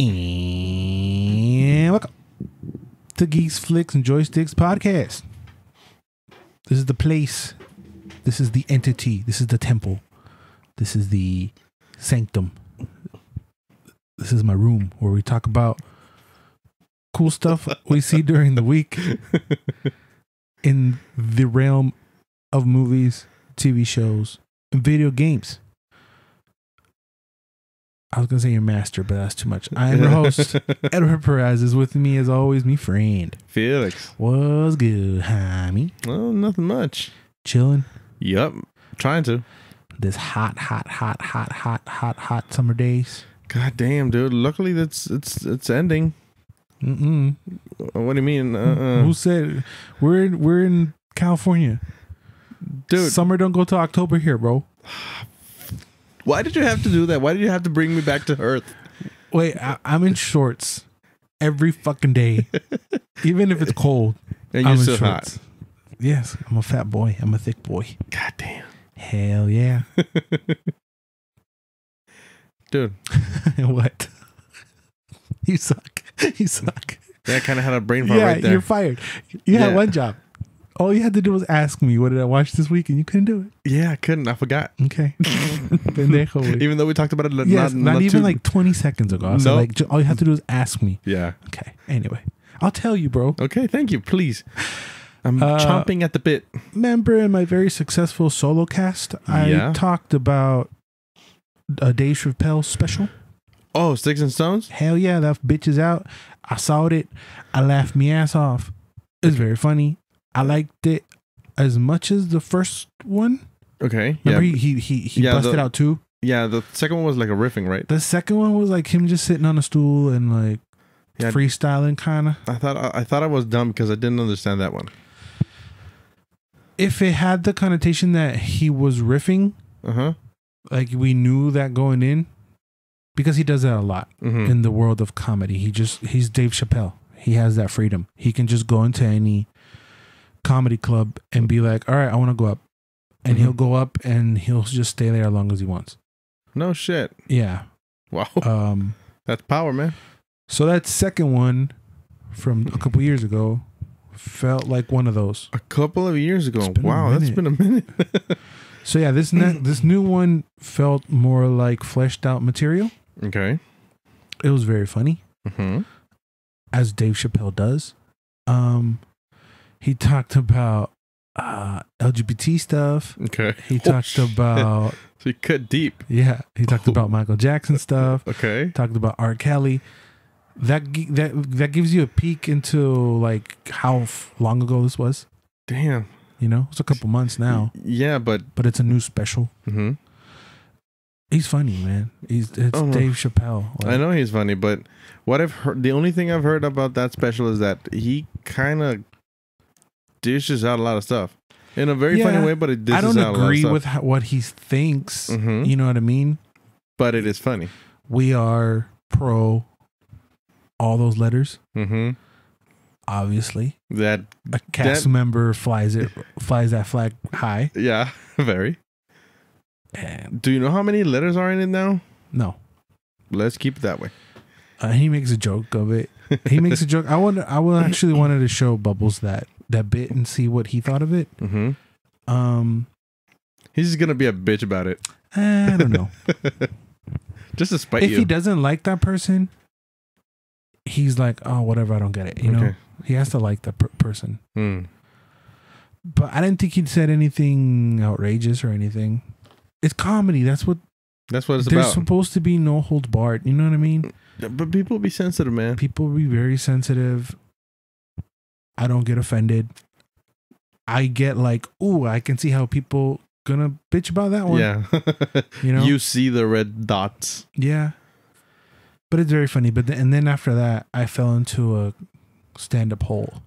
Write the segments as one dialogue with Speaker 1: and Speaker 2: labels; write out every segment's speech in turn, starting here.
Speaker 1: And welcome to Geeks, Flicks, and Joysticks podcast. This is the place. This is the entity. This is the temple. This is the sanctum. This is my room where we talk about cool stuff we see during the week in the realm of movies, TV shows, and video games. I was going to say your master, but that's too much. I am your host. Edward Perez is with me as always, me friend.
Speaker 2: Felix.
Speaker 1: What's good, homie?
Speaker 2: Well, nothing much.
Speaker 1: Chilling.
Speaker 2: Yep. Trying to.
Speaker 1: This hot summer days.
Speaker 2: God damn, dude. Luckily, it's ending.
Speaker 1: Mm-mm.
Speaker 2: What do you mean?
Speaker 1: Who said we're in California?
Speaker 2: Dude.
Speaker 1: Summer don't go to October here, bro.
Speaker 2: Why did you have to do that? Why did you have to bring me back to Earth?
Speaker 1: Wait, I'm in shorts every fucking day. Even if it's cold.
Speaker 2: And you're so hot.
Speaker 1: Yes, I'm a fat boy. I'm a thick boy.
Speaker 2: God damn.
Speaker 1: Hell yeah.
Speaker 2: Dude.
Speaker 1: What? You suck. You suck.
Speaker 2: Yeah, I kind of had a brain fart right there.
Speaker 1: Yeah, you're fired. You had one job. All you had to do was ask me, what did I watch this week? And you couldn't do it.
Speaker 2: Yeah, I couldn't. I forgot.
Speaker 1: Okay.
Speaker 2: Even though we talked about it
Speaker 1: not even like 20 seconds ago. So like, all you have to do is ask me.
Speaker 2: Yeah.
Speaker 1: Okay. Anyway, I'll tell you, bro.
Speaker 2: Okay, thank you. Please. I'm chomping at the bit.
Speaker 1: Remember in my very successful solo cast, I talked about a Dave Chappelle special.
Speaker 2: Oh, Sticks and Stones?
Speaker 1: Hell yeah, that bitch is out. I saw it. I laughed my ass off. It's very funny. I liked it as much as the first one.
Speaker 2: Okay.
Speaker 1: Remember he busted out too?
Speaker 2: Yeah, the second one was like a riffing, right?
Speaker 1: The second one was like him just sitting on a stool and like freestyling kind of.
Speaker 2: I thought I was dumb because I didn't understand that one.
Speaker 1: If it had the connotation that he was riffing, like we knew that going in, because he does that a lot in the world of comedy. He's Dave Chappelle. He has that freedom. He can just go into any comedy club and be like, all right, I want to go up. And he'll go up and he'll just stay there as long as he wants.
Speaker 2: No shit.
Speaker 1: Yeah.
Speaker 2: Wow. That's power, man.
Speaker 1: So that second one from a couple years ago felt like one of those.
Speaker 2: A couple of years ago. Wow, that's been a minute.
Speaker 1: So yeah, this new one felt more like fleshed out material.
Speaker 2: Okay.
Speaker 1: It was very funny. As Dave Chappelle does. He talked about LGBT stuff.
Speaker 2: Okay.
Speaker 1: He talked about...
Speaker 2: So he cut deep.
Speaker 1: Yeah. He talked about Michael Jackson stuff.
Speaker 2: Okay.
Speaker 1: Talked about R. Kelly. That gives you a peek into like how long ago this was.
Speaker 2: Damn.
Speaker 1: You know? It's a couple months now.
Speaker 2: Yeah, but
Speaker 1: it's a new special. He's funny, man. It's Dave Chappelle.
Speaker 2: Like, I know he's funny, but what I've heard, the only thing I've heard about that special is that he kind of dishes out a lot of stuff in a very funny way, but it dishes out a lot of stuff.
Speaker 1: I don't agree with what he thinks. You know what I mean?
Speaker 2: But it is funny. We
Speaker 1: are pro all those letters. Obviously, that a cast member flies that flag high.
Speaker 2: Yeah, very.
Speaker 1: And
Speaker 2: do you know how many letters are in it now?
Speaker 1: No.
Speaker 2: Let's keep it that way.
Speaker 1: He makes a joke of it. He makes a joke. I actually wanted to show Bubbles that bit and see what he thought of it.
Speaker 2: He's just gonna be a bitch about it.
Speaker 1: I don't know.
Speaker 2: Just to spite you.
Speaker 1: If he doesn't like that person, he's like, oh, whatever. I don't get it. You know, he has to like that person. But I didn't think he'd said anything outrageous or anything. It's comedy. That's what it's about. There's supposed to be no holds barred. You know what I mean?
Speaker 2: But people be sensitive, man.
Speaker 1: People be very sensitive. I don't get offended. I get like, ooh, I can see how people gonna bitch about that one.
Speaker 2: Yeah.
Speaker 1: You know?
Speaker 2: You see the red dots.
Speaker 1: Yeah. But it's very funny. And then after that, I fell into a stand-up hole.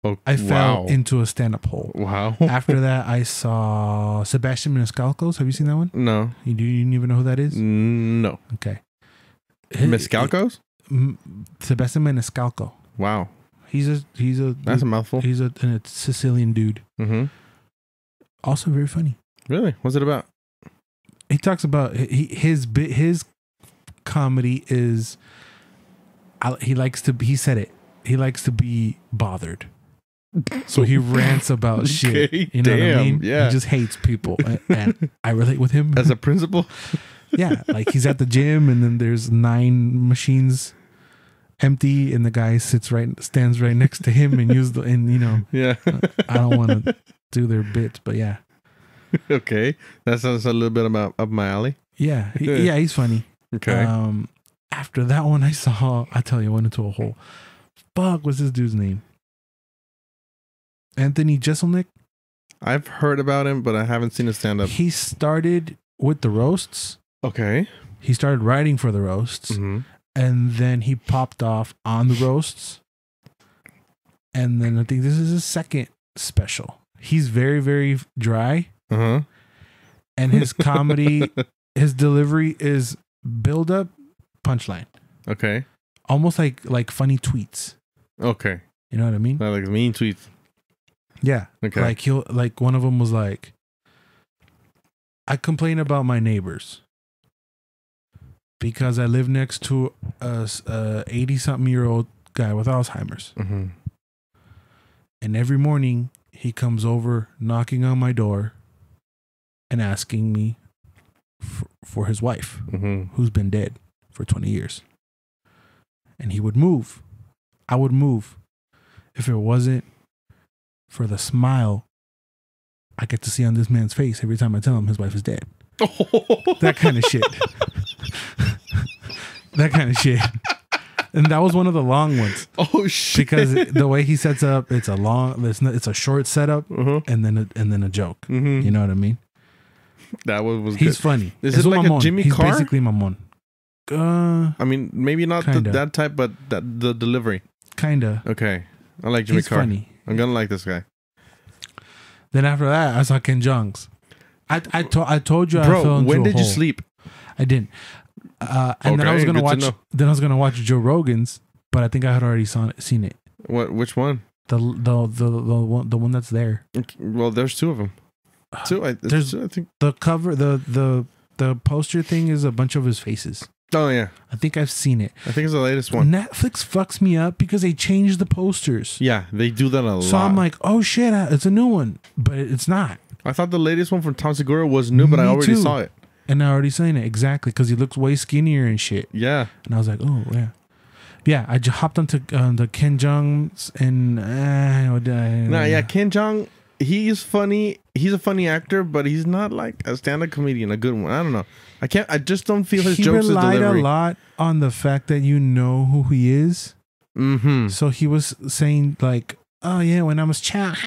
Speaker 2: Oh,
Speaker 1: I fell into a stand-up hole.
Speaker 2: Wow.
Speaker 1: After that, I saw Sebastian Maniscalco. Have you seen that one?
Speaker 2: No.
Speaker 1: You didn't even know who that is?
Speaker 2: No.
Speaker 1: Okay.
Speaker 2: Maniscalcos?
Speaker 1: Sebastian Maniscalco.
Speaker 2: Wow.
Speaker 1: He's a
Speaker 2: that's a mouthful.
Speaker 1: He's a Sicilian dude. Also very funny.
Speaker 2: Really? What's it about?
Speaker 1: He talks about his comedy is he likes to. He said it. He likes to be bothered. So he rants about shit. You know what I mean?
Speaker 2: Yeah.
Speaker 1: He just hates people, and I relate with him
Speaker 2: as a principal.
Speaker 1: Yeah, like he's at the gym, and then there's 9 machines empty, and the guy stands right next to him, and
Speaker 2: Yeah.
Speaker 1: I don't want to do their bits, but yeah.
Speaker 2: Okay, that sounds a little bit up my alley.
Speaker 1: Yeah, he's funny.
Speaker 2: Okay.
Speaker 1: After that one, I tell you, I went into a hole. Fuck, what's this dude's name? Anthony Jeselnik.
Speaker 2: I've heard about him, but I haven't seen his stand up.
Speaker 1: He started with the roasts.
Speaker 2: Okay.
Speaker 1: He started writing for the roasts, and then he popped off on the roasts. And then I think this is his second special. He's very, very dry. And his comedy, his delivery is build up, punchline.
Speaker 2: Okay.
Speaker 1: Almost like funny tweets.
Speaker 2: Okay.
Speaker 1: You know what I mean?
Speaker 2: Like mean tweets.
Speaker 1: Yeah.
Speaker 2: Okay.
Speaker 1: Like one of them was like, I complain about my neighbors because I live next to a 80-something-year-old guy with Alzheimer's. And every morning he comes over knocking on my door and asking me for his wife, who's been dead for 20 years. And he would move. I would move if it wasn't for the smile I get to see on this man's face every time I tell him his wife is dead. That kind of shit. That kind of shit. And that was one of the long ones.
Speaker 2: Oh shit!
Speaker 1: Because the way he sets up, it's a short setup, and then a joke. You know what I mean?
Speaker 2: That was
Speaker 1: he's
Speaker 2: good.
Speaker 1: funny.
Speaker 2: Is it like a Jimmy
Speaker 1: He's
Speaker 2: Carr?
Speaker 1: basically mamon.
Speaker 2: I mean, maybe not that type, but the delivery.
Speaker 1: Kinda.
Speaker 2: Okay, I like Jimmy Carr.
Speaker 1: Funny.
Speaker 2: I'm gonna like this guy.
Speaker 1: Then after that, I saw Ken Jeong's. I told you,
Speaker 2: bro.
Speaker 1: I fell into
Speaker 2: When did
Speaker 1: a
Speaker 2: you
Speaker 1: hole.
Speaker 2: sleep?
Speaker 1: I didn't. And then I was gonna watch. Then I was gonna watch Joe Rogan's, but I think I had already seen it.
Speaker 2: What? Which one?
Speaker 1: The one that's there.
Speaker 2: Well, there's 2 of them. I think
Speaker 1: the cover, the poster thing is a bunch of his faces.
Speaker 2: Oh yeah,
Speaker 1: I think I've seen it.
Speaker 2: I think it's the latest one.
Speaker 1: Netflix fucks me up because they changed the posters.
Speaker 2: Yeah, they do that a lot.
Speaker 1: So I'm like, oh shit, it's a new one, but it's not.
Speaker 2: I thought the latest one from Tom Segura was new, but I already saw it.
Speaker 1: And I already seen it exactly because he looks way skinnier and shit.
Speaker 2: Yeah,
Speaker 1: and I was like, oh yeah, yeah. I just hopped onto the Ken Jeong's and
Speaker 2: Ken Jeong. He's funny. He's a funny actor, but he's not like a stand-up comedian, a good one. I don't know. I just don't feel his jokes. He relied
Speaker 1: a lot on the fact that you know who he is. So he was saying like, "Oh yeah, when I was child,"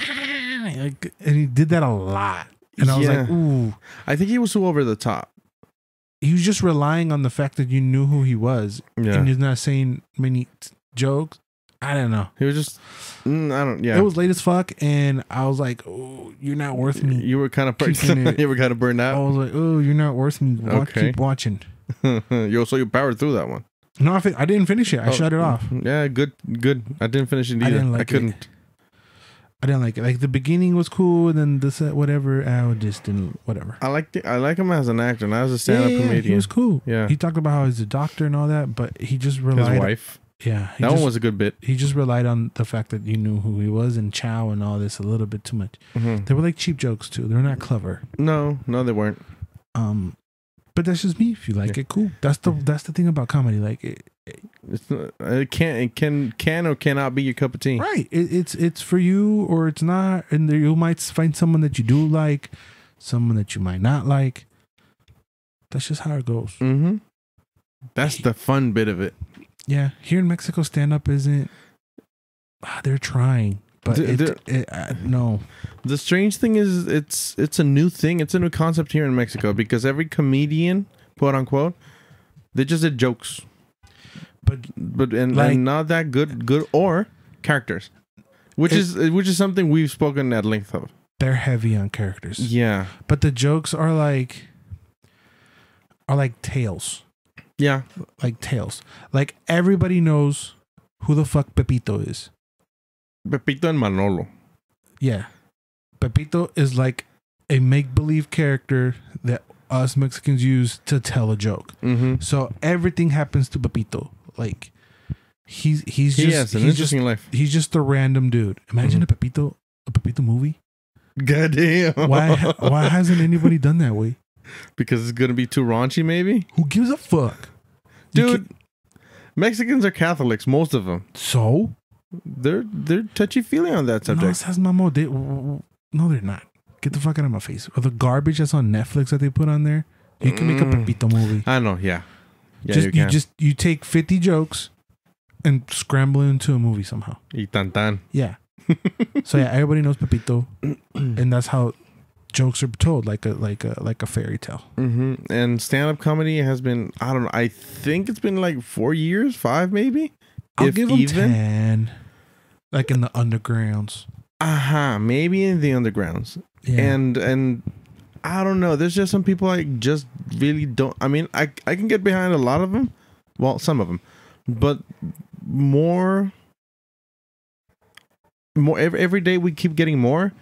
Speaker 1: and he did that a lot. And I was like, "Ooh."
Speaker 2: I think he was too over the top.
Speaker 1: He was just relying on the fact that you knew who he was, and he's not saying many jokes. I don't know.
Speaker 2: He was just,
Speaker 1: It was late as fuck, and I was like, "Oh, you're not worth me."
Speaker 2: You were kind of you were kind of burned out.
Speaker 1: I was like, "Oh, you're not worth me." Keep watching.
Speaker 2: So you powered through that one.
Speaker 1: No, I didn't finish it. I shut it off.
Speaker 2: Yeah, good. I didn't finish it either. I couldn't.
Speaker 1: I didn't like it. Like the beginning was cool, and then this whatever. I just didn't whatever.
Speaker 2: I like him as an actor, not as a stand-up comedian.
Speaker 1: He was cool.
Speaker 2: Yeah,
Speaker 1: he talked about how he's a doctor and all that, but he just relied.
Speaker 2: His wife.
Speaker 1: Yeah,
Speaker 2: that one was a good bit.
Speaker 1: He just relied on the fact that you knew who he was and Chow and all this a little bit too much. They were like cheap jokes too. They're not clever.
Speaker 2: No, they weren't.
Speaker 1: But that's just me. If you like it, cool. That's the thing about comedy. Like
Speaker 2: it can or cannot be your cup of tea.
Speaker 1: Right. It's for you or it's not. And there you might find someone that you do like, someone that you might not like. That's just how it goes.
Speaker 2: That's the fun bit of it.
Speaker 1: Yeah, here in Mexico, stand-up isn't. They're trying, but no.
Speaker 2: The strange thing is, it's a new thing. It's a new concept here in Mexico because every comedian, quote unquote, they just did jokes, but not that good or characters, which is something we've spoken at length of.
Speaker 1: They're heavy on characters.
Speaker 2: Yeah,
Speaker 1: but the jokes are like tales.
Speaker 2: Yeah.
Speaker 1: Like tales. Like everybody knows who the fuck Pepito is.
Speaker 2: Pepito and Manolo.
Speaker 1: Yeah. Pepito is like a make-believe character that us Mexicans use to tell a joke. So everything happens to Pepito. Like He's
Speaker 2: he
Speaker 1: just
Speaker 2: has an
Speaker 1: he's
Speaker 2: interesting
Speaker 1: just
Speaker 2: life.
Speaker 1: he's just a random dude. Imagine a Pepito movie.
Speaker 2: Goddamn.
Speaker 1: Why hasn't anybody done that way?
Speaker 2: Because it's gonna be too raunchy, maybe.
Speaker 1: Who gives a fuck,
Speaker 2: dude? Mexicans are Catholics, most of them.
Speaker 1: So
Speaker 2: they're touchy feely on that subject.
Speaker 1: No, they're not. Get the fuck out of my face. Or the garbage that's on Netflix that they put on there. You can make a Pepito movie.
Speaker 2: I know, yeah. Yeah,
Speaker 1: you take 50 jokes and scramble it into a movie somehow.
Speaker 2: Y tan tan.
Speaker 1: Yeah. So yeah, everybody knows Pepito, and that's how jokes are told, like a fairy tale.
Speaker 2: Mm-hmm. And stand-up comedy has been, I don't know, I think it's been like 4 years, 5 maybe.
Speaker 1: I'll give them 10. Like in the undergrounds.
Speaker 2: Maybe in the undergrounds. Yeah. And I don't know. There's just some people I just really don't. I mean, I can get behind a lot of them. Well, some of them, but more every day we keep getting more,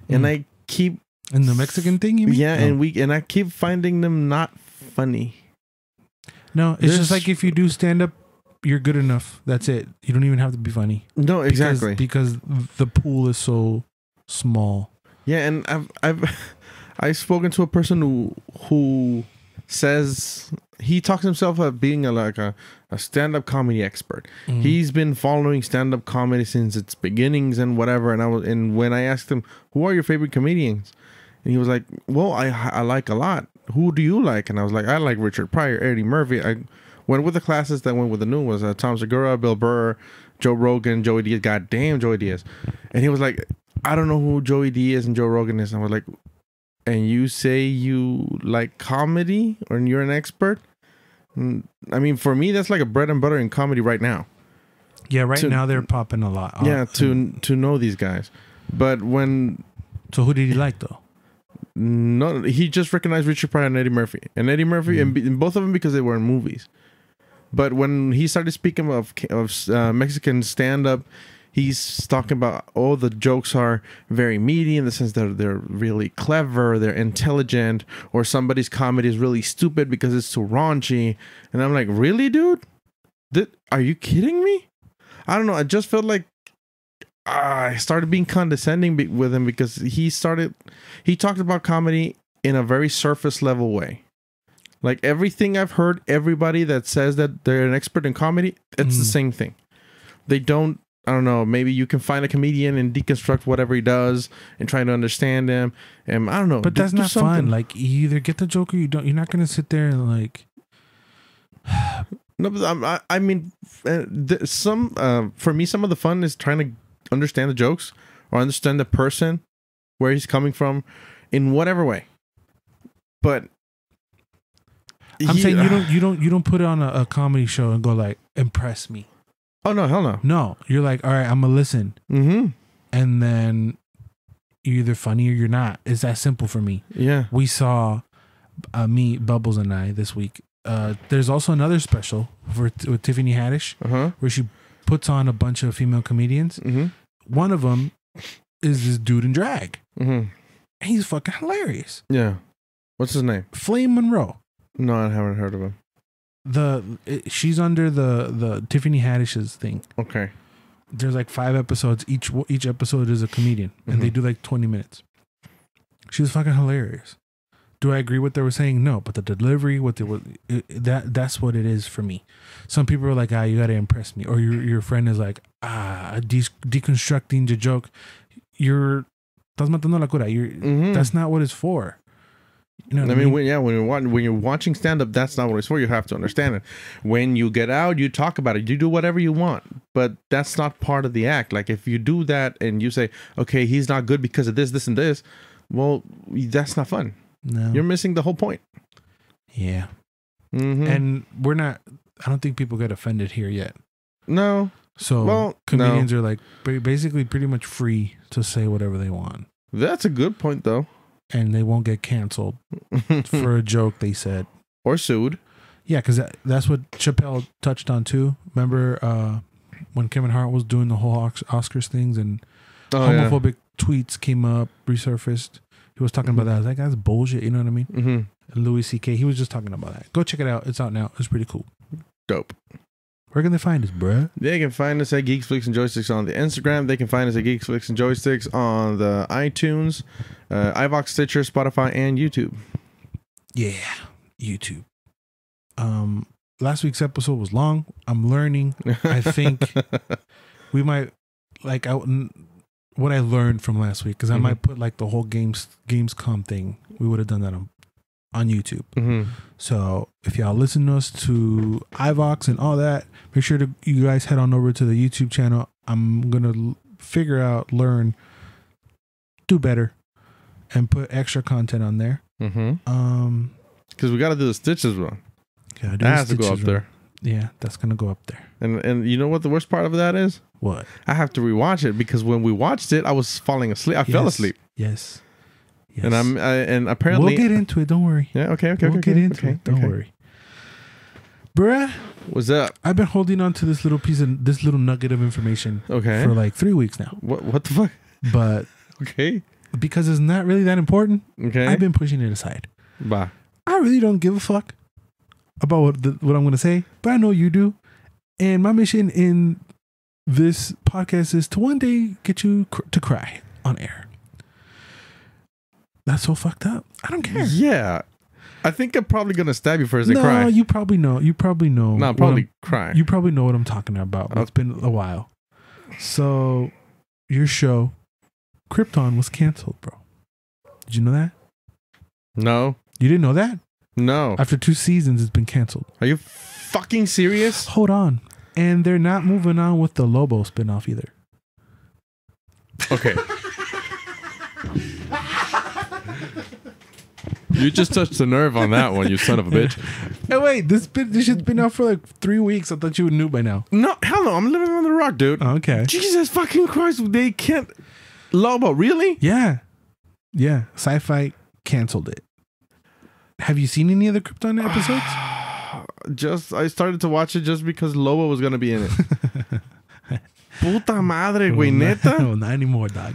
Speaker 2: and I keep
Speaker 1: in the Mexican thing. You mean?
Speaker 2: Yeah, and I keep finding them not funny.
Speaker 1: No, it's just like if you do stand up, you're good enough. That's it. You don't even have to be funny.
Speaker 2: No, exactly.
Speaker 1: Because the pool is so small.
Speaker 2: Yeah, and I've spoken to a person who says he talks himself of being a stand-up comedy expert. He's been following stand-up comedy since its beginnings and whatever. And when I asked him, who are your favorite comedians? And he was like, well, I like a lot. Who do you like? And I was like, I like Richard Pryor, Eddie Murphy. I went with the classes that went with the new ones. Tom Segura, Bill Burr, Joe Rogan, Joey Diaz. Goddamn, Joey Diaz. And he was like, I don't know who Joey Diaz and Joe Rogan is. And I was like, and you say you like comedy or you're an expert? I mean, for me, that's like a bread and butter in comedy right now.
Speaker 1: Yeah, now they're popping a lot.
Speaker 2: Yeah, to know these guys. But when...
Speaker 1: So who did he like, though?
Speaker 2: No, he just recognized Richard Pryor and Eddie Murphy. And Eddie Murphy, and both of them because they were in movies. But when he started speaking of Mexican stand-up, he's talking about, the jokes are very meaty in the sense that they're really clever, they're intelligent, or somebody's comedy is really stupid because it's too raunchy. And I'm like, really, dude? Are you kidding me? I don't know. I just felt like I started being condescending with him because he talked about comedy in a very surface level way. Like everything I've heard, everybody that says that they're an expert in comedy, it's the same thing. They don't, I don't know, maybe you can find a comedian and deconstruct whatever he does and try to understand him. And I don't know.
Speaker 1: But that's not fun. Like you either get the joke or you don't. You're not going to sit there and like...
Speaker 2: No, but I mean, for me, some of the fun is trying to understand the jokes or understand the person, where he's coming from in whatever way. But
Speaker 1: I'm saying you don't put it on a comedy show and go like, impress me.
Speaker 2: Oh no, hell no.
Speaker 1: No, you're like, all right, I'm gonna listen. And then you're either funny or you're not. It's that simple for me.
Speaker 2: Yeah.
Speaker 1: We saw me, Bubbles, and I this week. There's also another special with Tiffany Haddish where she puts on a bunch of female comedians. One of them is this dude in drag. He's fucking hilarious.
Speaker 2: Yeah. What's his name?
Speaker 1: Flame Monroe.
Speaker 2: No, I haven't heard of him.
Speaker 1: She's under the Tiffany Haddish's thing.
Speaker 2: Okay.
Speaker 1: There's like 5 episodes. Each episode is a comedian, and they do like 20 minutes. She was fucking hilarious. Do I agree with what they were saying? No, but the delivery, that's what it is for me. Some people are like, you gotta impress me, or your friend is like, deconstructing the joke. Estás matando la cura. That's not what it's for. You know what I mean?
Speaker 2: When you're watching stand up, that's not what it's for. You have to understand it. When you get out, you talk about it. You do whatever you want, but that's not part of the act. Like if you do that and you say, okay, he's not good because of this, this, and this, well, that's not fun.
Speaker 1: No,
Speaker 2: you're missing the whole point.
Speaker 1: Yeah. And we're not. I don't think people get offended here yet.
Speaker 2: No.
Speaker 1: So comedians are like basically pretty much free to say whatever they want.
Speaker 2: That's a good point, though.
Speaker 1: And they won't get canceled for a joke they said.
Speaker 2: Or sued.
Speaker 1: Yeah, because that's what Chappelle touched on too. Remember when Kevin Hart was doing the whole Oscars things and homophobic tweets came up, resurfaced. He was talking about that. I was like, that's bullshit. You know what I mean? And Louis C.K., he was just talking about that. Go check it out. It's out now. It's pretty cool.
Speaker 2: Dope.
Speaker 1: Where can they find us, bruh?
Speaker 2: They can find us at Geeks, Flicks, and Joysticks on the Instagram. They can find us at Geeks, Flicks, and Joysticks on the iTunes, iVox, Stitcher, Spotify, and YouTube.
Speaker 1: Yeah, YouTube. Last week's episode was long. I'm learning. I think we might what I learned from last week, because I might put like the whole Gamescom thing. We would have done that on YouTube. So if y'all listen to us to iVox and all that, make sure you guys head on over to the YouTube channel. I'm gonna figure out, learn, do better, and put extra content on there.
Speaker 2: Because we got to do the Stitches one.
Speaker 1: That
Speaker 2: has to go up there.
Speaker 1: Yeah, that's gonna go up there.
Speaker 2: And you know what the worst part of that is?
Speaker 1: What?
Speaker 2: I have to rewatch it, because when we watched it, I was falling asleep. I fell asleep.
Speaker 1: Yes.
Speaker 2: And and apparently
Speaker 1: we'll get into it. Don't worry.
Speaker 2: Yeah. Okay.
Speaker 1: We'll get into it. Don't worry, bruh.
Speaker 2: What's up?
Speaker 1: I've been holding on to this little nugget of information.
Speaker 2: Okay.
Speaker 1: For like 3 weeks now.
Speaker 2: What the fuck?
Speaker 1: But
Speaker 2: okay.
Speaker 1: Because it's not really that important.
Speaker 2: Okay.
Speaker 1: I've been pushing it aside.
Speaker 2: Bah.
Speaker 1: I really don't give a fuck about what I'm going to say, but I know you do. And my mission in this podcast is to one day get you to cry on air. That's so fucked up. I don't care.
Speaker 2: Yeah. I think I'm probably going to stab you first and cry.
Speaker 1: No, you probably know.
Speaker 2: No, I'll probably cry.
Speaker 1: You probably know what I'm talking about. It's been a while. So, your show, Krypton, was canceled, bro. Did you know that?
Speaker 2: No.
Speaker 1: You didn't know that?
Speaker 2: No.
Speaker 1: After 2 seasons, it's been canceled.
Speaker 2: Are you fucking serious?
Speaker 1: Hold on. And they're not moving on with the Lobo spinoff either.
Speaker 2: Okay. You just touched the nerve on that one, you son of a bitch.
Speaker 1: Hey, wait. This shit's been out for like 3 weeks. I thought you knew by now.
Speaker 2: No, hell no. I'm living on the rock, dude.
Speaker 1: Okay.
Speaker 2: Jesus fucking Christ. They can't. Lobo, really?
Speaker 1: Yeah. Yeah. Sci-Fi canceled it. Have you seen any other Krypton episodes?
Speaker 2: I started to watch it just because Lobo was going to be in it. Puta madre, güey, neta?
Speaker 1: No, not anymore, dog.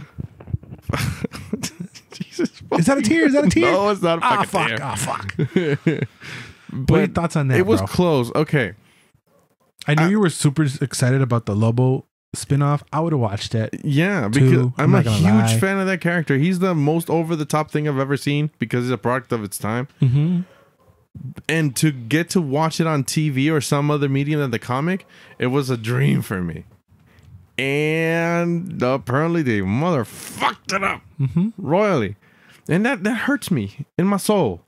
Speaker 2: Jesus.
Speaker 1: Is that a tear?
Speaker 2: No, it's not a fucking tear.
Speaker 1: Fuck.
Speaker 2: But
Speaker 1: what are your thoughts on that,
Speaker 2: it was
Speaker 1: bro?
Speaker 2: close. Okay.
Speaker 1: I knew you were super excited about the Lobo spinoff. I would have watched it.
Speaker 2: Yeah, because I'm a huge fan of that character. He's the most over-the-top thing I've ever seen, because he's a product of its time. And to get to watch it on TV or some other medium than the comic, it was a dream for me. And apparently they motherfucked it up royally. And that hurts me in my soul.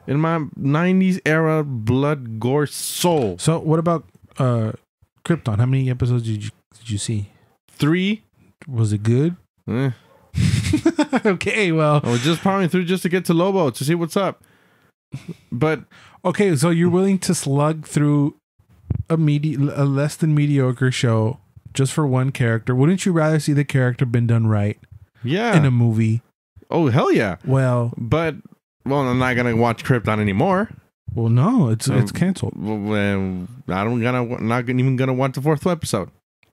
Speaker 2: In my 90s era blood gore soul.
Speaker 1: So what about Krypton? How many episodes did you see?
Speaker 2: 3.
Speaker 1: Was it good? Okay, well,
Speaker 2: I was just powering through just to get to Lobo to see what's up. But
Speaker 1: okay, so you're willing to slug through a less than mediocre show just for one character? Wouldn't you rather see the character been done right?
Speaker 2: Yeah,
Speaker 1: in a movie.
Speaker 2: Oh hell yeah!
Speaker 1: Well,
Speaker 2: I'm not gonna watch Krypton anymore.
Speaker 1: Well, no, it's canceled.
Speaker 2: Not even gonna watch the 4th episode,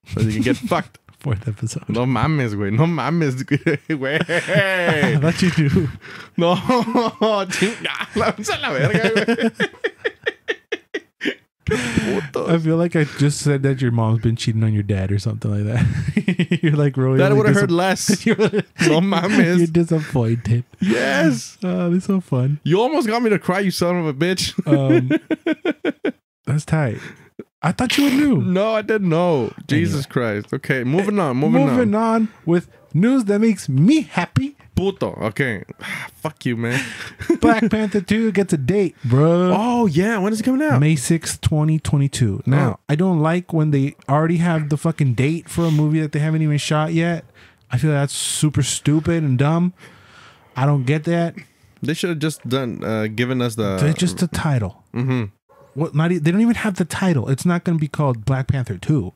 Speaker 2: so you can get fucked.
Speaker 1: 4th episode.
Speaker 2: No mames, güey. No mames, güey.
Speaker 1: I thought you knew.
Speaker 2: No, la verga, güey.
Speaker 1: I feel like I just said that your mom's been cheating on your dad or something like that. You're like really.
Speaker 2: That would have hurt less. No mames.
Speaker 1: You're disappointed.
Speaker 2: Yes.
Speaker 1: Oh, that's so fun.
Speaker 2: You almost got me to cry, you son of a bitch.
Speaker 1: That's tight. I thought you would know.
Speaker 2: No, I didn't know. Jesus Christ. Okay, moving on.
Speaker 1: Moving on with news that makes me happy.
Speaker 2: Puto. Okay. Fuck you, man.
Speaker 1: Black Panther 2 gets a date, bro.
Speaker 2: Oh, yeah. When is it coming out?
Speaker 1: May 6th, 2022. Now, I don't like when they already have the fucking date for a movie that they haven't even shot yet. I feel that's super stupid and dumb. I don't get that.
Speaker 2: They should have just given us
Speaker 1: just the title. What? They don't even have the title. It's not going to be called Black Panther 2.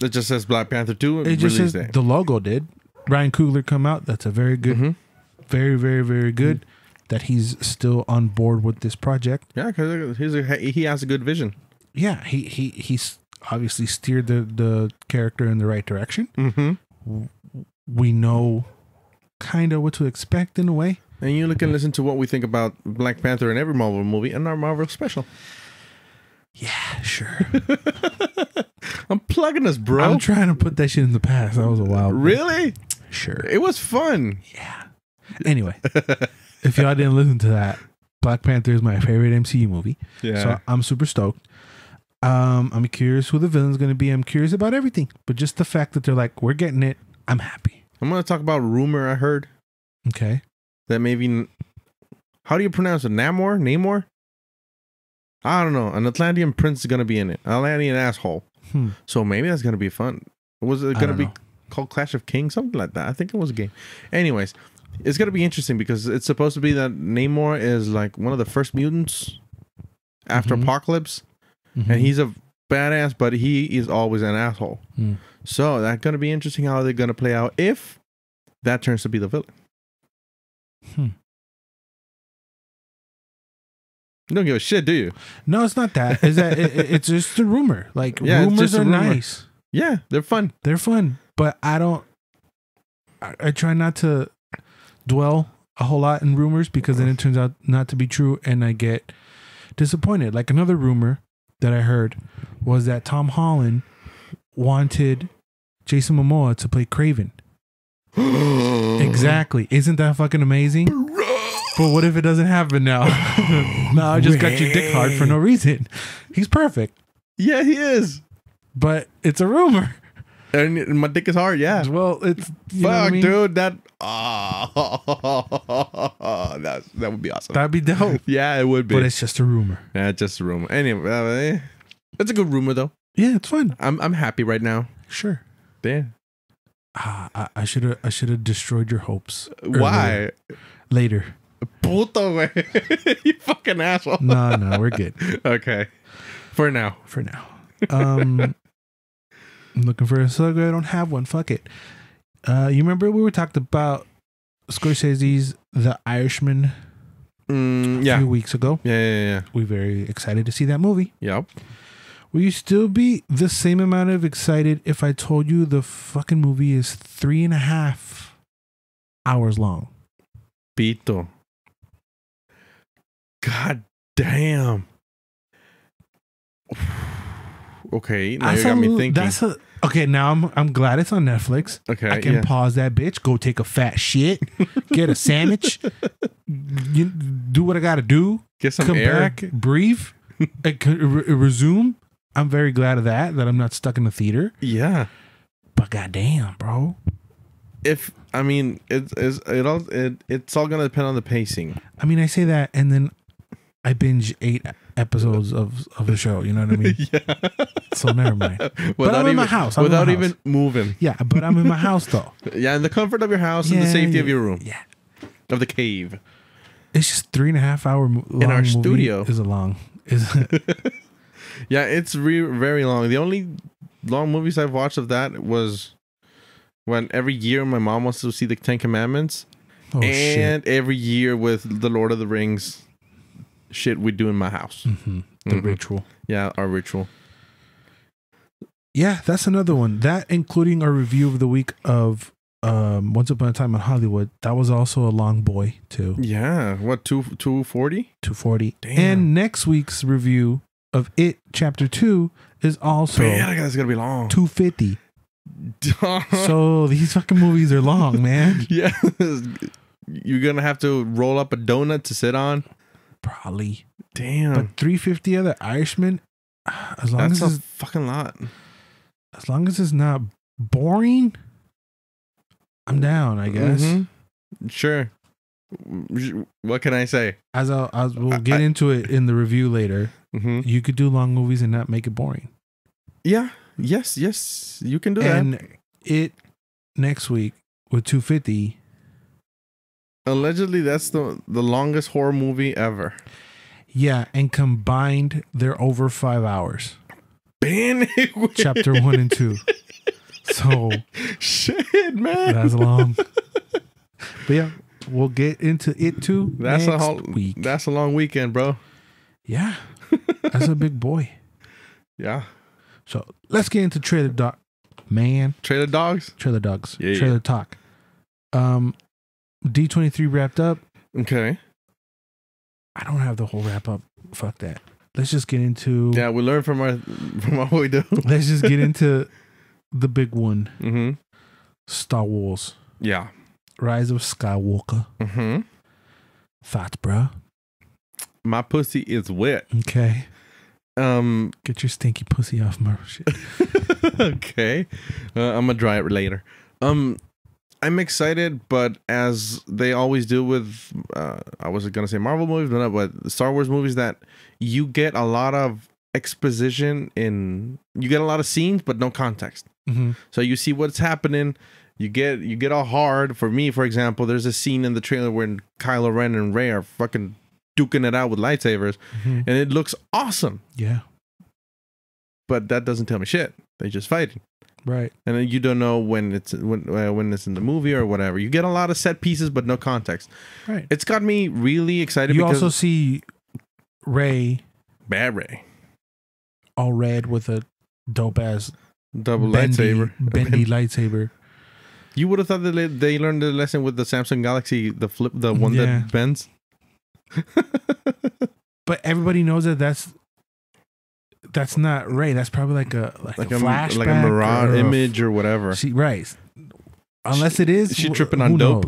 Speaker 2: It just says Black Panther 2.
Speaker 1: It just says the logo did. Ryan Coogler come out. That's a very good, very, very, very good that he's still on board with this project.
Speaker 2: Yeah, because he has a good vision.
Speaker 1: Yeah, he's obviously steered the character in the right direction. We know kind of what to expect in a way.
Speaker 2: And you can listen to what we think about Black Panther in every Marvel movie and our Marvel special.
Speaker 1: Yeah, sure.
Speaker 2: plugging us, bro?
Speaker 1: I'm trying to put that shit in the past. That was a while.
Speaker 2: Really?
Speaker 1: Sure.
Speaker 2: It was fun.
Speaker 1: Yeah. Anyway, if y'all didn't listen to that, Black Panther is my favorite MCU movie. Yeah. So I'm super stoked. I'm curious who the villain's going to be. I'm curious about everything. But just the fact that they're like, we're getting it, I'm happy.
Speaker 2: I'm going to talk about a rumor I heard.
Speaker 1: Okay.
Speaker 2: That maybe... How do you pronounce it? Namor? I don't know. An Atlantean prince is going to be in it. Atlantean asshole. So maybe that's going to be fun. Was it going to be called Clash of Kings? Something like that. I think it was a game. Anyways, it's going to be interesting because it's supposed to be that Namor is like one of the first mutants after Apocalypse. And he's a badass, but he is always an asshole. So that's going to be interesting how they're going to play out if that turns to be the villain. You don't give a shit, do you?
Speaker 1: No, it's not that. Is that it's just a rumor. Like rumors are nice.
Speaker 2: Yeah, they're fun.
Speaker 1: They're fun, but I try not to dwell a whole lot in rumors because then it turns out not to be true, and I get disappointed. Like another rumor that I heard was that Tom Holland wanted Jason Momoa to play Kraven. Exactly. Isn't that fucking amazing? But what if it doesn't happen now? No, I just got your dick hard for no reason. He's perfect.
Speaker 2: Yeah, he is.
Speaker 1: But it's a rumor.
Speaker 2: And my dick is hard, yeah.
Speaker 1: Well, it's...
Speaker 2: Fuck, dude. That would be awesome.
Speaker 1: That'd be dope.
Speaker 2: Yeah, it would be.
Speaker 1: But it's just a rumor.
Speaker 2: Yeah, it's just a rumor. Anyway, it's a good rumor, though.
Speaker 1: Yeah, it's fun.
Speaker 2: I'm happy right now.
Speaker 1: Sure.
Speaker 2: Yeah.
Speaker 1: I should have destroyed your hopes.
Speaker 2: Why?
Speaker 1: Later.
Speaker 2: Puto, güey. You fucking asshole.
Speaker 1: No, we're good.
Speaker 2: Okay. For now.
Speaker 1: I'm looking for a segue. I don't have one. Fuck it. You remember we were talking about Scorsese's The Irishman a few weeks ago?
Speaker 2: Yeah.
Speaker 1: We're very excited to see that movie.
Speaker 2: Yep.
Speaker 1: Will you still be the same amount of excited if I told you the fucking movie is 3.5 hours long?
Speaker 2: Pito. God damn. Okay, now you got me thinking.
Speaker 1: Okay, now I'm glad it's on Netflix.
Speaker 2: Okay,
Speaker 1: I can pause that bitch, go take a fat shit, get a sandwich, do what I gotta do,
Speaker 2: get some
Speaker 1: come
Speaker 2: air,
Speaker 1: back, breathe, resume. I'm very glad of that I'm not stuck in the theater.
Speaker 2: Yeah,
Speaker 1: but goddamn, bro.
Speaker 2: It's all gonna depend on the pacing.
Speaker 1: I mean, I say that, and then I binge 8 episodes of the show. You know what I mean?
Speaker 2: Yeah.
Speaker 1: So never mind. But I'm in my house.
Speaker 2: Without even moving.
Speaker 1: Yeah, but I'm in my house though.
Speaker 2: Yeah, in the comfort of your house and the safety of your room.
Speaker 1: Yeah.
Speaker 2: Of the cave.
Speaker 1: It's just 3.5 hour long.
Speaker 2: In our studio
Speaker 1: is a long.
Speaker 2: Yeah, it's very long. The only long movies I've watched of that was when every year my mom wants to see the 10 Commandments.
Speaker 1: Oh,
Speaker 2: and every year with the Lord of the Rings shit we do in my house.
Speaker 1: The ritual.
Speaker 2: Yeah, our ritual.
Speaker 1: Yeah, that's another one. That, including our review of the week of Once Upon a Time in Hollywood. That was also a long boy, too.
Speaker 2: Yeah. What, 240?
Speaker 1: 240. Damn. And next week's review of It Chapter 2 is also...
Speaker 2: Man, that's going to be long.
Speaker 1: 250. So these fucking movies are long, man.
Speaker 2: Yeah. You're going to have to roll up a donut to sit on?
Speaker 1: Probably.
Speaker 2: Damn.
Speaker 1: But 350 other Irishman,
Speaker 2: that's a fucking lot.
Speaker 1: As long as it's not boring, I'm down, I guess.
Speaker 2: Sure. What can I say?
Speaker 1: We'll get into it in the review later. You could do long movies and not make it boring.
Speaker 2: Yeah. Yes. You can do that.
Speaker 1: And it next week with 250.
Speaker 2: Allegedly, that's the longest horror movie ever.
Speaker 1: Yeah, and combined, they're over 5 hours. Chapter 1 and 2. So
Speaker 2: shit, man.
Speaker 1: That's long. But yeah, we'll get into it too.
Speaker 2: That's
Speaker 1: next week.
Speaker 2: That's a long weekend, bro.
Speaker 1: Yeah. That's a big boy.
Speaker 2: Yeah.
Speaker 1: So let's get into Trailer Dog. Man.
Speaker 2: Trailer Dogs?
Speaker 1: Trailer Dogs.
Speaker 2: Yeah,
Speaker 1: Trailer Talk. D23 wrapped up.
Speaker 2: Okay.
Speaker 1: I don't have the whole wrap up. Fuck that. let's just get into.
Speaker 2: Yeah, we learn from what we do.
Speaker 1: Let's just get into the big one.
Speaker 2: Mm-hmm.
Speaker 1: Star Wars.
Speaker 2: Yeah.
Speaker 1: Rise of Skywalker.
Speaker 2: Mm-hmm.
Speaker 1: Thoughts, bro?
Speaker 2: My pussy is wet.
Speaker 1: Okay. Get your stinky pussy off my shit.
Speaker 2: Okay. I'm gonna dry it later. I'm excited, but as they always do with, I was gonna say Marvel movies, but Star Wars movies, that you get a lot of exposition you get a lot of scenes, but no context.
Speaker 1: Mm-hmm.
Speaker 2: So you see what's happening. You get all hard. For me, for example, there's a scene in the trailer where Kylo Ren and Rey are fucking duking it out with lightsabers, and it looks awesome.
Speaker 1: Yeah.
Speaker 2: But that doesn't tell me shit. They just fighting.
Speaker 1: Right.
Speaker 2: And then you don't know when it's in the movie or whatever. You get a lot of set pieces, but no context.
Speaker 1: Right.
Speaker 2: It's got me really excited.
Speaker 1: You also see Rey,
Speaker 2: bad Rey,
Speaker 1: all red with a dope ass
Speaker 2: double lightsaber,
Speaker 1: bendy lightsaber.
Speaker 2: You would have thought that they learned the lesson with the Samsung Galaxy, the one that bends.
Speaker 1: But everybody knows that that's not Rey. That's probably like a flashback,
Speaker 2: like a mirage image or whatever.
Speaker 1: Right. Unless it is,
Speaker 2: she tripping on dope.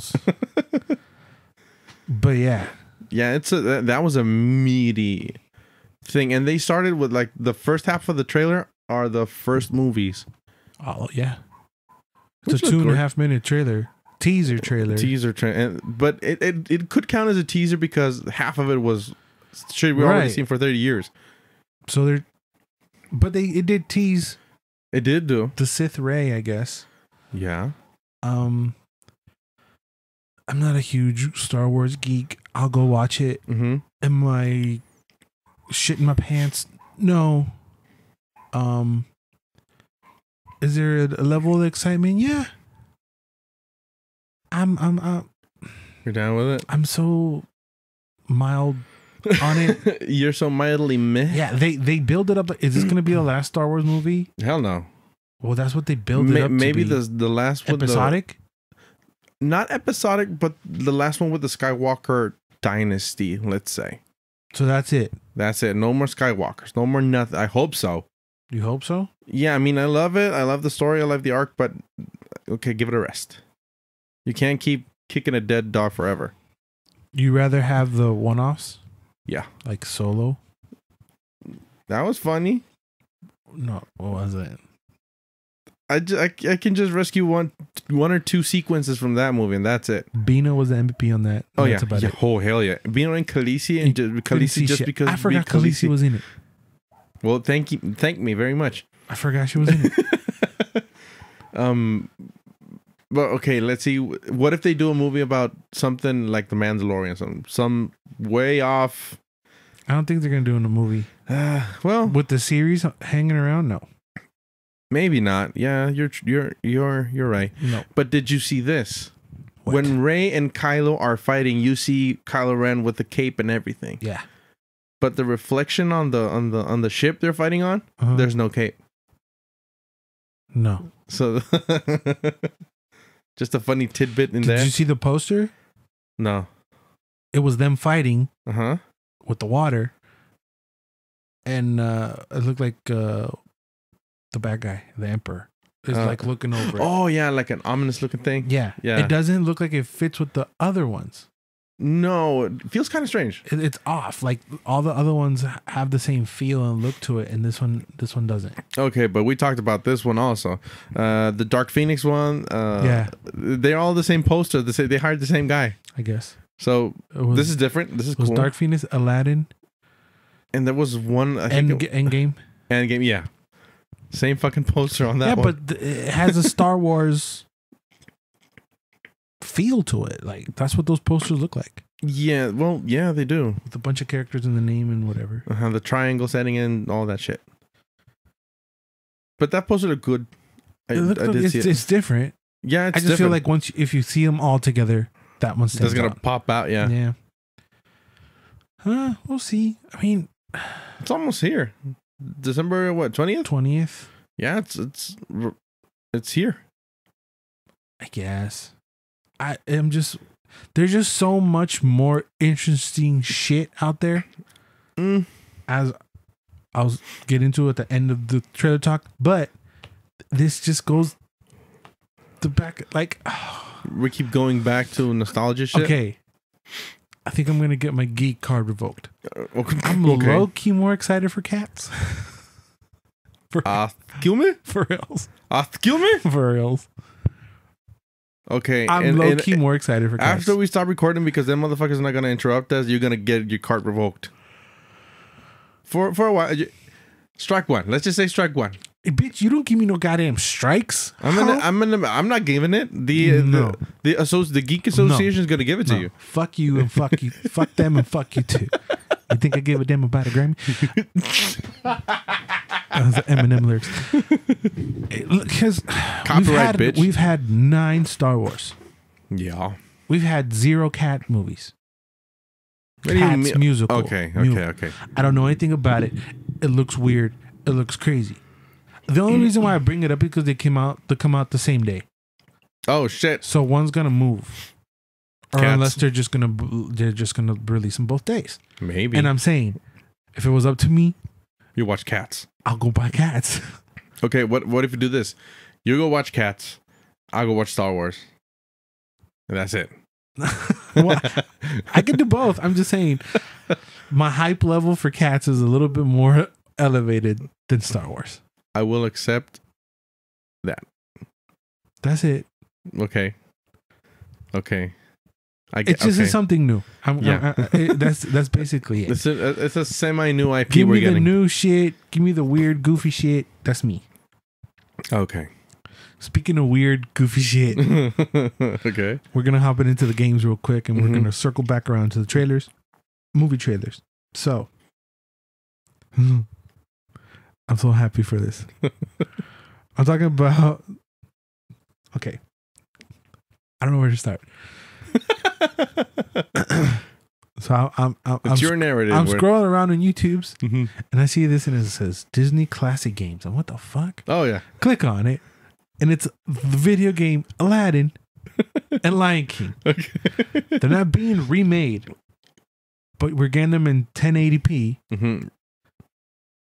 Speaker 1: But yeah,
Speaker 2: that was a meaty thing, and they started with like the first half of the trailer are the first movies.
Speaker 1: Oh yeah, it's a 2.5 minute trailer. Teaser trailer.
Speaker 2: But it could count as a teaser because half of it was shit we already seen for 30 years.
Speaker 1: So it did tease.
Speaker 2: It did do
Speaker 1: the Sith Rey, I guess.
Speaker 2: Yeah.
Speaker 1: I'm not a huge Star Wars geek. I'll go watch it.
Speaker 2: Mm-hmm.
Speaker 1: Am I shitting my pants? No. Is there a level of excitement? Yeah.
Speaker 2: You're down with it?
Speaker 1: I'm so mild on it.
Speaker 2: You're so mildly meh?
Speaker 1: Yeah, they build it up. Is this going to be the last Star Wars movie?
Speaker 2: Hell no.
Speaker 1: Well, that's what they build it up
Speaker 2: maybe
Speaker 1: to be.
Speaker 2: the last one.
Speaker 1: Episodic?
Speaker 2: Not episodic, but the last one with the Skywalker dynasty, let's say.
Speaker 1: So that's it?
Speaker 2: That's it. No more Skywalkers. No more nothing. I hope so.
Speaker 1: You hope so?
Speaker 2: Yeah, I mean, I love it. I love the story. I love the arc, but okay, give it a rest. You can't keep kicking a dead dog forever.
Speaker 1: You rather have the one-offs?
Speaker 2: Yeah.
Speaker 1: Like Solo?
Speaker 2: That was funny.
Speaker 1: No, what was it?
Speaker 2: I can just rescue one or two sequences from that movie, and that's it.
Speaker 1: Bino was the MVP on that.
Speaker 2: Oh,
Speaker 1: that's about it.
Speaker 2: Oh, hell yeah. Bino and Khaleesi, and Khaleesi just because...
Speaker 1: I forgot Khaleesi was in it.
Speaker 2: Well, thank me very much.
Speaker 1: I forgot she was in it.
Speaker 2: But okay, let's see. What if they do a movie about something like The Mandalorian, some way off?
Speaker 1: I don't think they're gonna do in a movie.
Speaker 2: Well,
Speaker 1: with the series hanging around, no.
Speaker 2: Maybe not. Yeah, you're right.
Speaker 1: No.
Speaker 2: But did you see this?
Speaker 1: What?
Speaker 2: When Rey and Kylo are fighting, you see Kylo Ren with the cape and everything.
Speaker 1: Yeah.
Speaker 2: But the reflection on the ship they're fighting on, there's no cape.
Speaker 1: No.
Speaker 2: So just a funny tidbit in there.
Speaker 1: Did you see the poster?
Speaker 2: No.
Speaker 1: It was them fighting.
Speaker 2: Uh-huh.
Speaker 1: With the water. And it looked like the bad guy, the Emperor, is like looking over.
Speaker 2: Oh yeah, like an ominous looking thing.
Speaker 1: Yeah. It doesn't look like it fits with the other ones.
Speaker 2: No, it feels kind of strange.
Speaker 1: It's off. Like all the other ones have the same feel and look to it, and this one doesn't.
Speaker 2: Okay, but we talked about this one also. The Dark Phoenix one.
Speaker 1: Yeah,
Speaker 2: they're all the same poster. They hired the same guy,
Speaker 1: I guess.
Speaker 2: So this is different. This is cool.
Speaker 1: Dark Phoenix, Aladdin,
Speaker 2: and there was one.
Speaker 1: Endgame.
Speaker 2: Endgame, yeah. Same fucking poster on that one.
Speaker 1: Yeah, but it has a Star Wars feel to it. Like that's what those posters look like.
Speaker 2: Yeah, well, yeah, they do.
Speaker 1: With a bunch of characters in the name and whatever.
Speaker 2: The triangle setting in, all that shit. But that poster looked good. I did see it.
Speaker 1: It's different.
Speaker 2: Yeah, it's
Speaker 1: I just feel like if you see them all together, that one stands out.
Speaker 2: That's gonna pop out. Yeah.
Speaker 1: Yeah. We'll see. I mean,
Speaker 2: it's almost here. December 20th?
Speaker 1: 20th.
Speaker 2: Yeah, it's here.
Speaker 1: I guess. I am just. There's just so much more interesting shit out there. As I'll get into at the end of the trailer talk. But this just goes the back, like
Speaker 2: we keep going back to nostalgia shit.
Speaker 1: Okay, I think I'm gonna get my GEEK card revoked.
Speaker 2: Okay.
Speaker 1: I'm low key more excited for cats.
Speaker 2: Kill me
Speaker 1: for reals.
Speaker 2: Kill me
Speaker 1: for reals.
Speaker 2: Okay,
Speaker 1: I'm low key more excited for cats.
Speaker 2: After we stop recording, because them motherfuckers are not gonna interrupt us, you're gonna get your card revoked for a while. Strike one. Let's just say strike one.
Speaker 1: Hey, bitch, you don't give me no goddamn strikes.
Speaker 2: I'm not giving it. The Geek Association is gonna give it to you.
Speaker 1: Fuck you and fuck you. Fuck them and fuck you too. You think I give a damn about a Grammy? That was the Eminem lyrics. Because
Speaker 2: copyright, bitch.
Speaker 1: We've had 9 Star Wars.
Speaker 2: Yeah.
Speaker 1: We've had 0 cat movies.
Speaker 2: Cats
Speaker 1: musical.
Speaker 2: Okay.
Speaker 1: I don't know anything about it. It looks weird. It looks crazy. The only reason why I bring it up is because they come out the same day.
Speaker 2: Oh shit!
Speaker 1: So one's gonna move, or
Speaker 2: Cats.
Speaker 1: unless they're just gonna release them both days.
Speaker 2: Maybe.
Speaker 1: And I'm saying, if it was up to me,
Speaker 2: you watch Cats.
Speaker 1: I'll go buy Cats.
Speaker 2: Okay, what if you do this? You go watch Cats. I'll go watch Star Wars. And that's it.
Speaker 1: Well, I can do both. I'm just saying, my hype level for Cats is a little bit more elevated than Star Wars.
Speaker 2: I will accept that.
Speaker 1: That's it.
Speaker 2: Okay.
Speaker 1: It's just something new. That's basically it.
Speaker 2: It's a semi-new IP.
Speaker 1: Give me the new shit. Give me the weird, goofy shit. That's me.
Speaker 2: Okay.
Speaker 1: Speaking of weird, goofy shit.
Speaker 2: Okay.
Speaker 1: We're going to hop into the games real quick, and we're going to circle back around to the trailers. Movie trailers. So, I'm so happy for this. I'm talking about... Okay. I don't know where to start. So
Speaker 2: it's your narrative.
Speaker 1: I'm scrolling around on YouTube's, and I see this, and it says Disney Classic Games. And what the fuck?
Speaker 2: Oh yeah.
Speaker 1: Click on it, and it's the video game Aladdin and Lion King. Okay. They're not being remade, but we're getting them in 1080p.
Speaker 2: Mm-hmm.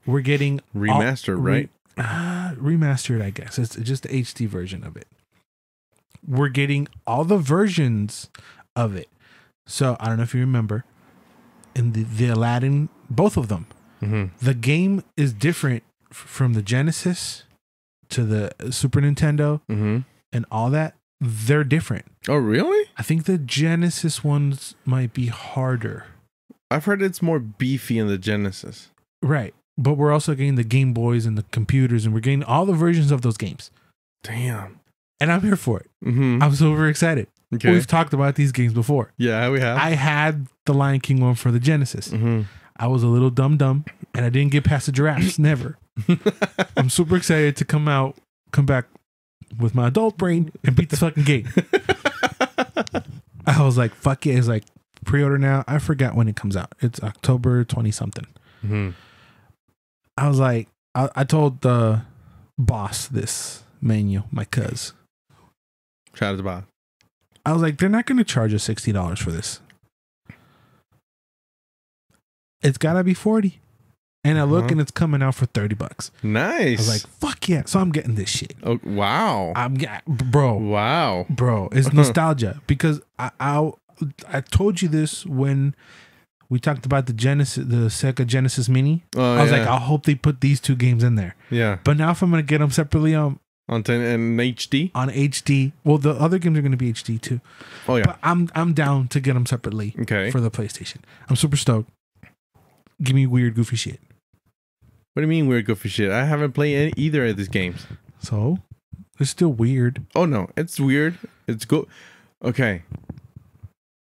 Speaker 1: We're getting
Speaker 2: remastered, right?
Speaker 1: Remastered, I guess. It's just the HD version of it. We're getting all the versions of it. So I don't know if you remember, in the Aladdin, both of them, the game is different from the Genesis to the Super Nintendo and all that. They're different.
Speaker 2: Oh, really?
Speaker 1: I think the Genesis ones might be harder.
Speaker 2: I've heard it's more beefy in the Genesis.
Speaker 1: Right. But we're also getting the Game Boys and the computers, and we're getting all the versions of those games.
Speaker 2: Damn.
Speaker 1: And I'm here for it. I'm super excited.
Speaker 2: Okay.
Speaker 1: We've talked about these games before.
Speaker 2: Yeah, we have.
Speaker 1: I had the Lion King one for the Genesis. I was a little dumb, and I didn't get past the giraffes. Never. I'm super excited to come back with my adult brain and beat this fucking game. I was like, fuck it. It's like pre-order now. I forgot when it comes out. It's October 20-something. I was like, I told the boss this menu, my cuz.
Speaker 2: Shout out to Bob.
Speaker 1: I was like, they're not going to charge us $60 for this. It's got to be $40. And I look and it's coming out for $30.
Speaker 2: Nice.
Speaker 1: I was like, fuck yeah. So I'm getting this shit.
Speaker 2: Oh, wow.
Speaker 1: Bro.
Speaker 2: Wow.
Speaker 1: Bro, it's nostalgia. Because I told you this when we talked about the Sega Genesis Mini. I was like, I hope they put these 2 games in there.
Speaker 2: Yeah.
Speaker 1: But now if I'm going to get them separately on
Speaker 2: 10 and HD?
Speaker 1: On HD. Well, the other games are going to be HD too.
Speaker 2: Oh, yeah.
Speaker 1: But I'm down to get them separately for the PlayStation. I'm super stoked. Give me weird, goofy shit.
Speaker 2: What do you mean weird, goofy shit? I haven't played either of these games.
Speaker 1: So? It's still weird.
Speaker 2: Oh, no. It's weird. It's good. Okay.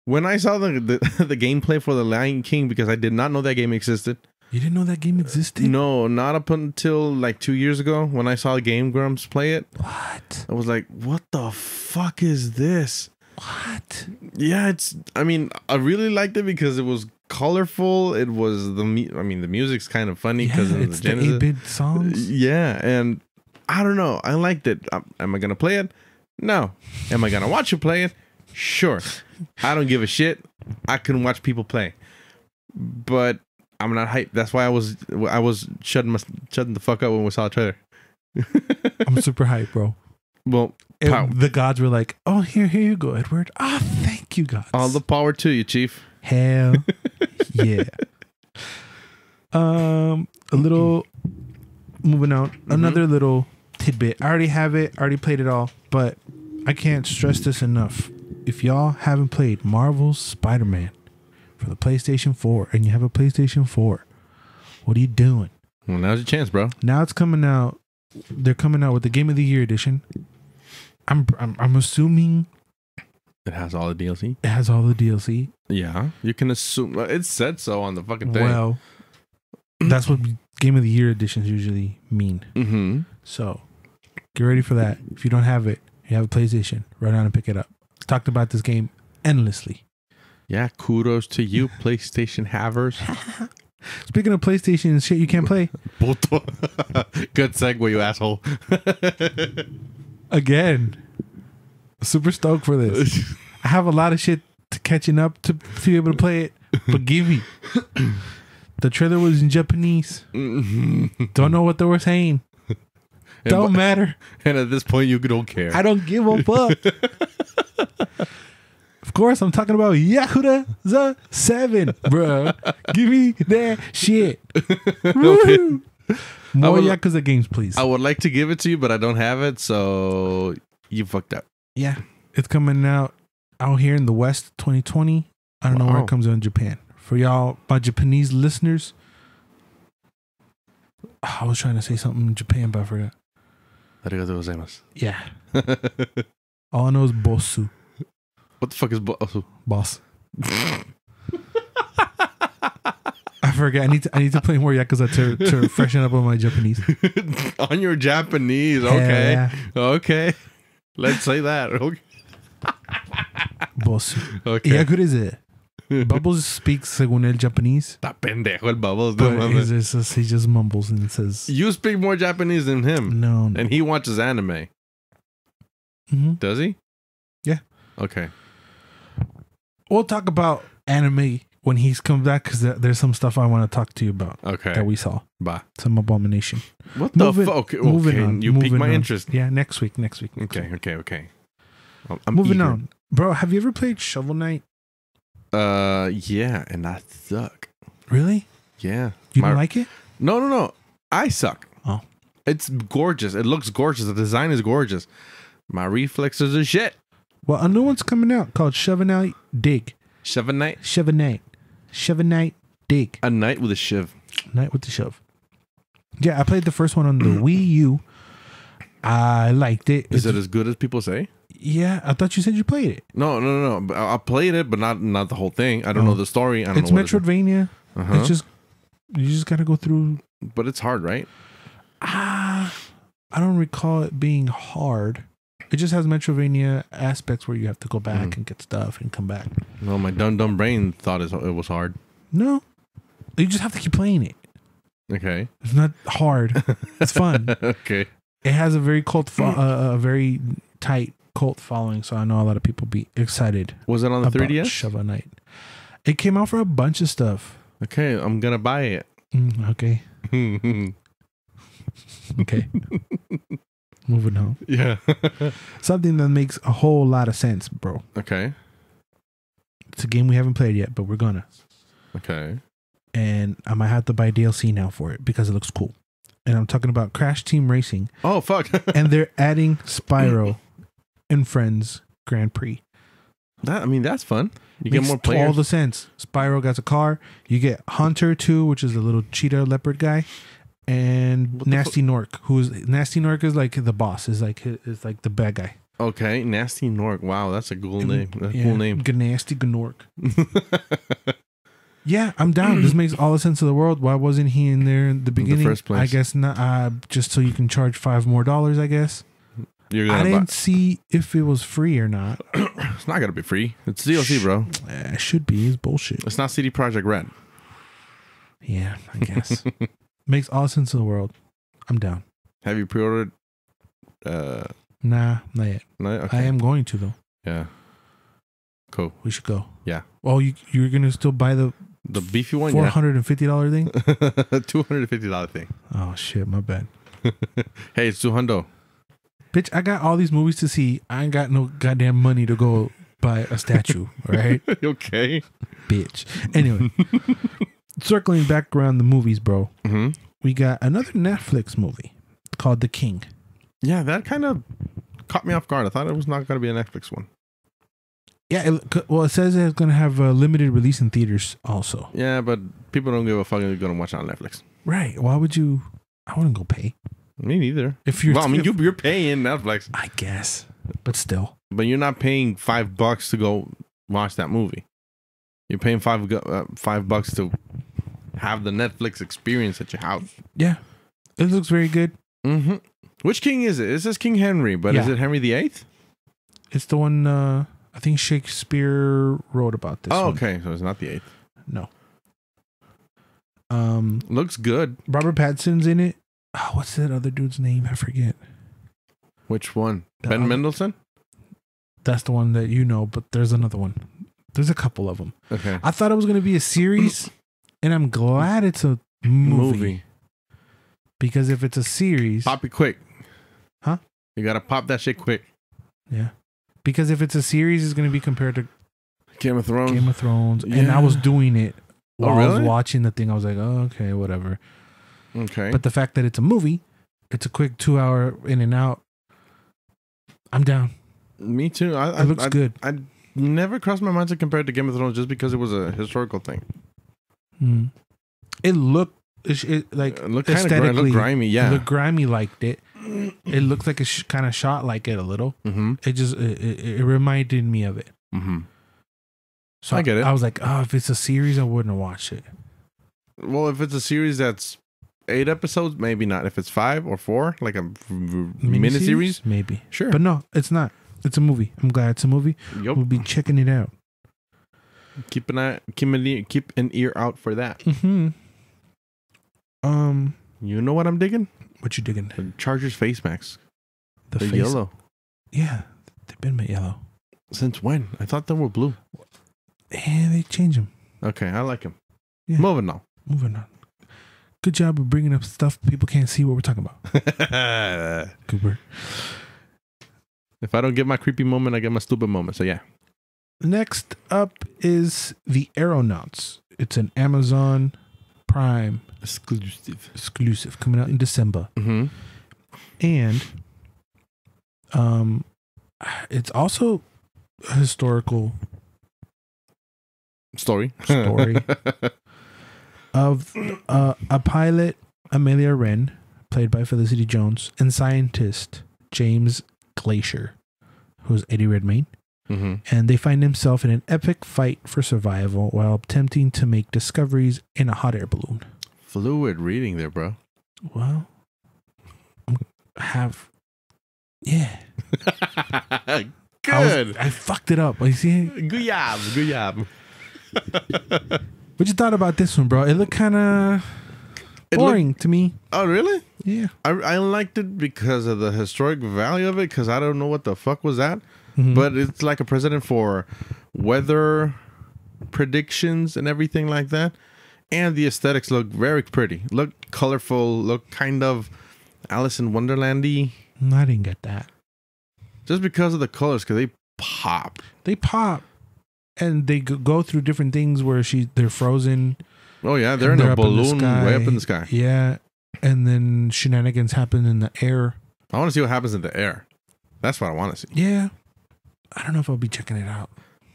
Speaker 2: When I saw the gameplay for the Lion King, because I did not know that game existed.
Speaker 1: You didn't know that game existed?
Speaker 2: No, not up until like 2 years ago when I saw Game Grumps play it.
Speaker 1: What?
Speaker 2: I was like, what the fuck is this?
Speaker 1: What?
Speaker 2: Yeah, I really liked it because it was colorful. It was the music's kind of funny because of the Genesis.
Speaker 1: 8-bit songs.
Speaker 2: Yeah, and I don't know. I liked it. Am I going to play it? No. Am I going to watch you play it? Sure. I don't give a shit. I can watch people play. But I'm not hyped. That's why I was shutting the fuck up when we saw the trailer.
Speaker 1: I'm super hyped, bro.
Speaker 2: Well,
Speaker 1: the gods were like, "Oh, here you go, Edward. Ah, thank you, gods.
Speaker 2: All the power to you, Chief.
Speaker 1: Hell yeah." A little moving on. Another little tidbit. I already have it. I already played it all, but I can't stress this enough. If y'all haven't played Marvel's Spider-Man for the PlayStation 4 and you have a PlayStation 4, what are you doing?
Speaker 2: Well, now's your chance, bro.
Speaker 1: Now it's coming out. They're coming out with the Game of the Year edition. I'm assuming
Speaker 2: it has all the DLC.
Speaker 1: It has all the DLC.
Speaker 2: Yeah, you can assume. It said so on the fucking thing.
Speaker 1: Well, that's what Game of the Year editions usually mean.
Speaker 2: Mm-hmm.
Speaker 1: So get ready for that. If you don't have it, you have a PlayStation, run out and pick it up. Talked about this game endlessly.
Speaker 2: Yeah, kudos to you, PlayStation havers.
Speaker 1: Speaking of PlayStation and shit you can't play.
Speaker 2: Good segue, you asshole.
Speaker 1: Again, super stoked for this. I have a lot of shit catching up to be able to play it. But give me. The trailer was in Japanese. Don't know what they were saying. Don't matter.
Speaker 2: And at this point, you don't care.
Speaker 1: I don't give a fuck. Of course, I'm talking about Yakuza 7, bruh. Give me that shit. Okay. More Yakuza games, please.
Speaker 2: I would like to give it to you, but I don't have it, so you fucked up.
Speaker 1: Yeah. It's coming out here in the West 2020. I don't know where it comes out in Japan. For y'all, my Japanese listeners, I was trying to say something in Japan, but I forgot.
Speaker 2: Arigatou gozaimasu.
Speaker 1: Yeah. All I know is bossu.
Speaker 2: What the fuck is bossu?
Speaker 1: Boss. I forget. I need to play more Yakuza to freshen up on my Japanese.
Speaker 2: On your Japanese, okay.
Speaker 1: Yeah.
Speaker 2: Okay. Let's say that. Okay.
Speaker 1: Bossu.
Speaker 2: Okay.
Speaker 1: Yakuza. Bubbles speaks según el Japanese.
Speaker 2: Está pendejo el Bubbles.
Speaker 1: He just mumbles and says...
Speaker 2: You speak more Japanese than him.
Speaker 1: No.
Speaker 2: And he watches anime.
Speaker 1: Mm-hmm.
Speaker 2: Does he?
Speaker 1: Yeah.
Speaker 2: Okay.
Speaker 1: We'll talk about anime when he's come back because there's some stuff I want to talk to you about.
Speaker 2: Okay.
Speaker 1: That we saw.
Speaker 2: Bye.
Speaker 1: Some abomination.
Speaker 2: What the fuck? Okay. You piqued my interest.
Speaker 1: Yeah, next week.
Speaker 2: Okay.
Speaker 1: I'm moving on. Bro, have you ever played Shovel Knight?
Speaker 2: Yeah, and I suck.
Speaker 1: Really?
Speaker 2: Yeah.
Speaker 1: You don't like it?
Speaker 2: No. I suck.
Speaker 1: Oh.
Speaker 2: It's gorgeous. It looks gorgeous. The design is gorgeous. My reflexes are shit.
Speaker 1: Well, a new one's coming out called Shovel Knight Dig.
Speaker 2: Shovel Knight?
Speaker 1: Shovel Knight Dig.
Speaker 2: A knight with a shiv.
Speaker 1: Knight with the shove. Yeah, I played the first one on the Wii U. I liked it.
Speaker 2: Is it as good as people say?
Speaker 1: Yeah, I thought you said you played it.
Speaker 2: No. I played it, but not the whole thing. I don't know the story. I don't
Speaker 1: it's
Speaker 2: know
Speaker 1: Metroidvania. It's just you just gotta go through.
Speaker 2: But it's hard, right?
Speaker 1: I don't recall it being hard. It just has Metroidvania aspects where you have to go back and get stuff and come back.
Speaker 2: No, my dumb brain thought it was hard.
Speaker 1: No, you just have to keep playing it.
Speaker 2: Okay,
Speaker 1: it's not hard. It's fun.
Speaker 2: Okay,
Speaker 1: it has a very a very tight cult following, so I know a lot of people be excited.
Speaker 2: Was it on the 3DS?
Speaker 1: Shovel Knight. It came out for a bunch of stuff.
Speaker 2: Okay, I'm gonna buy it.
Speaker 1: Okay. Okay. Moving on.
Speaker 2: Yeah.
Speaker 1: Something that makes a whole lot of sense, bro.
Speaker 2: Okay.
Speaker 1: It's a game we haven't played yet, but we're gonna.
Speaker 2: Okay.
Speaker 1: And I might have to buy DLC now for it because it looks cool. And I'm talking about Crash Team Racing.
Speaker 2: Oh, fuck.
Speaker 1: And they're adding Spyro and Friends Grand Prix.
Speaker 2: That's fun. You
Speaker 1: Makes
Speaker 2: get more players.
Speaker 1: All the sense. Spyro gets a car. You get Hunter too, which is the little cheetah leopard guy. And Nasty Nork, Nasty Nork is like the boss, is like the bad guy.
Speaker 2: Okay, Nasty Nork. Wow, that's a cool name. Cool name.
Speaker 1: Nasty Gnork. Yeah, I'm down. This makes all the sense of the world. Why wasn't he in there in the beginning?
Speaker 2: In the first place.
Speaker 1: I guess not. Just so you can charge $5 more, I guess. I didn't see if it was free or not.
Speaker 2: It's not gonna be free. It's DLC, bro.
Speaker 1: It should be. It's bullshit.
Speaker 2: It's not CD Projekt Red.
Speaker 1: Yeah, I guess. Makes all sense in the world. I'm down.
Speaker 2: Have you pre-ordered?
Speaker 1: Nah, not yet.
Speaker 2: No? Okay.
Speaker 1: I am going to though.
Speaker 2: Yeah. Cool.
Speaker 1: We should go.
Speaker 2: Yeah.
Speaker 1: Oh, you're gonna still buy the
Speaker 2: The beefy one,
Speaker 1: $450 thing?
Speaker 2: $250 thing.
Speaker 1: Oh, shit. My bad.
Speaker 2: Hey, it's $200.
Speaker 1: Bitch, I got all these movies to see. I ain't got no goddamn money to go buy a statue, right?
Speaker 2: Okay.
Speaker 1: Bitch. Anyway, circling back around the movies, bro.
Speaker 2: Mm-hmm.
Speaker 1: We got another Netflix movie called The King.
Speaker 2: Yeah, that kind of caught me off guard. I thought it was not going to be a Netflix one.
Speaker 1: Yeah, it says it's going to have a limited release in theaters also.
Speaker 2: Yeah, but people don't give a fuck if they're going to watch it on Netflix.
Speaker 1: Right. Why would you? I wouldn't go pay.
Speaker 2: Me neither.
Speaker 1: If you're,
Speaker 2: you're paying Netflix.
Speaker 1: I guess, but still.
Speaker 2: But you're not paying $5 to go watch that movie. You're paying $5 to have the Netflix experience at your house.
Speaker 1: Yeah, it looks very good.
Speaker 2: Mm-hmm. Which king is it? It says King Henry, but is it Henry VIII?
Speaker 1: It's the one I think Shakespeare wrote about this.
Speaker 2: Oh,
Speaker 1: one.
Speaker 2: okay. So it's not the 8th.
Speaker 1: No.
Speaker 2: Looks good.
Speaker 1: Robert Pattinson's in it. Oh, what's that other dude's name? I forget.
Speaker 2: Which one? Ben Mendelsohn?
Speaker 1: That's the one that you know, but there's another one. There's a couple of them.
Speaker 2: Okay.
Speaker 1: I thought it was going to be a series, and I'm glad it's a movie. Because if it's a series...
Speaker 2: Pop it quick.
Speaker 1: Huh?
Speaker 2: You got to pop that shit quick.
Speaker 1: Yeah. Because if it's a series, it's going to be compared to
Speaker 2: Game of Thrones.
Speaker 1: Yeah. And I was doing it while I was watching the thing. I was like, oh, okay, whatever.
Speaker 2: Okay.
Speaker 1: But the fact that it's a movie, it's a quick 2-hour in and out. I'm down.
Speaker 2: Me too.
Speaker 1: It looks good.
Speaker 2: I never crossed my mind to compare it to Game of Thrones just because it was a historical thing.
Speaker 1: It looked aesthetically
Speaker 2: grimy. Yeah,
Speaker 1: it looked grimy. Liked it. It looks like it kind of shot like it a little.
Speaker 2: Mm-hmm.
Speaker 1: It just it reminded me of it.
Speaker 2: Mm-hmm.
Speaker 1: So
Speaker 2: I get it.
Speaker 1: I was like, oh, if it's a series, I wouldn't watch it.
Speaker 2: Well, if it's a series that's 8 episodes, maybe not. If it's 5 or 4, like a miniseries,
Speaker 1: maybe.
Speaker 2: Sure.
Speaker 1: But no, it's not. It's a movie. I'm glad it's a movie.
Speaker 2: Yep.
Speaker 1: We'll be checking it out.
Speaker 2: Keep an ear out for that.
Speaker 1: Mm-hmm.
Speaker 2: You know what I'm digging?
Speaker 1: What you digging?
Speaker 2: The Chargers face masks. The
Speaker 1: face?
Speaker 2: Yellow.
Speaker 1: Yeah, they've been yellow.
Speaker 2: Since when? I thought they were blue.
Speaker 1: And they change them.
Speaker 2: Okay, I like them.
Speaker 1: Yeah.
Speaker 2: Moving on.
Speaker 1: Good job of bringing up stuff people can't see what we're talking about. Cooper.
Speaker 2: If I don't get my creepy moment, I get my stupid moment. So yeah.
Speaker 1: Next up is The Aeronauts. It's an Amazon Prime exclusive coming out in December.
Speaker 2: Mm-hmm.
Speaker 1: And it's also a historical
Speaker 2: story
Speaker 1: of a pilot, Amelia Wren, played by Felicity Jones, and scientist James Glacier, who's Eddie Redmayne.
Speaker 2: Mm-hmm.
Speaker 1: And they find themselves in an epic fight for survival while attempting to make discoveries in a hot air balloon.
Speaker 2: Fluid reading there, bro.
Speaker 1: Well, yeah.
Speaker 2: Good.
Speaker 1: I fucked it up. You see?
Speaker 2: Good job.
Speaker 1: What you thought about this one, bro? It looked kind of boring to me.
Speaker 2: Oh, really?
Speaker 1: Yeah.
Speaker 2: I liked it because of the historic value of it, because I don't know what the fuck was that.
Speaker 1: Mm-hmm.
Speaker 2: But it's like a precedent for weather predictions and everything like that. And the aesthetics look very pretty. Look colorful. Look kind of Alice in Wonderland-y.
Speaker 1: I didn't get that.
Speaker 2: Just because of the colors, because they pop.
Speaker 1: They pop. And they go through different things where they're frozen.
Speaker 2: Oh, yeah. They're in a balloon way up in the sky.
Speaker 1: Yeah. And then shenanigans happen in the air.
Speaker 2: I want to see what happens in the air. That's what I want to see.
Speaker 1: Yeah. I don't know if I'll be checking it out.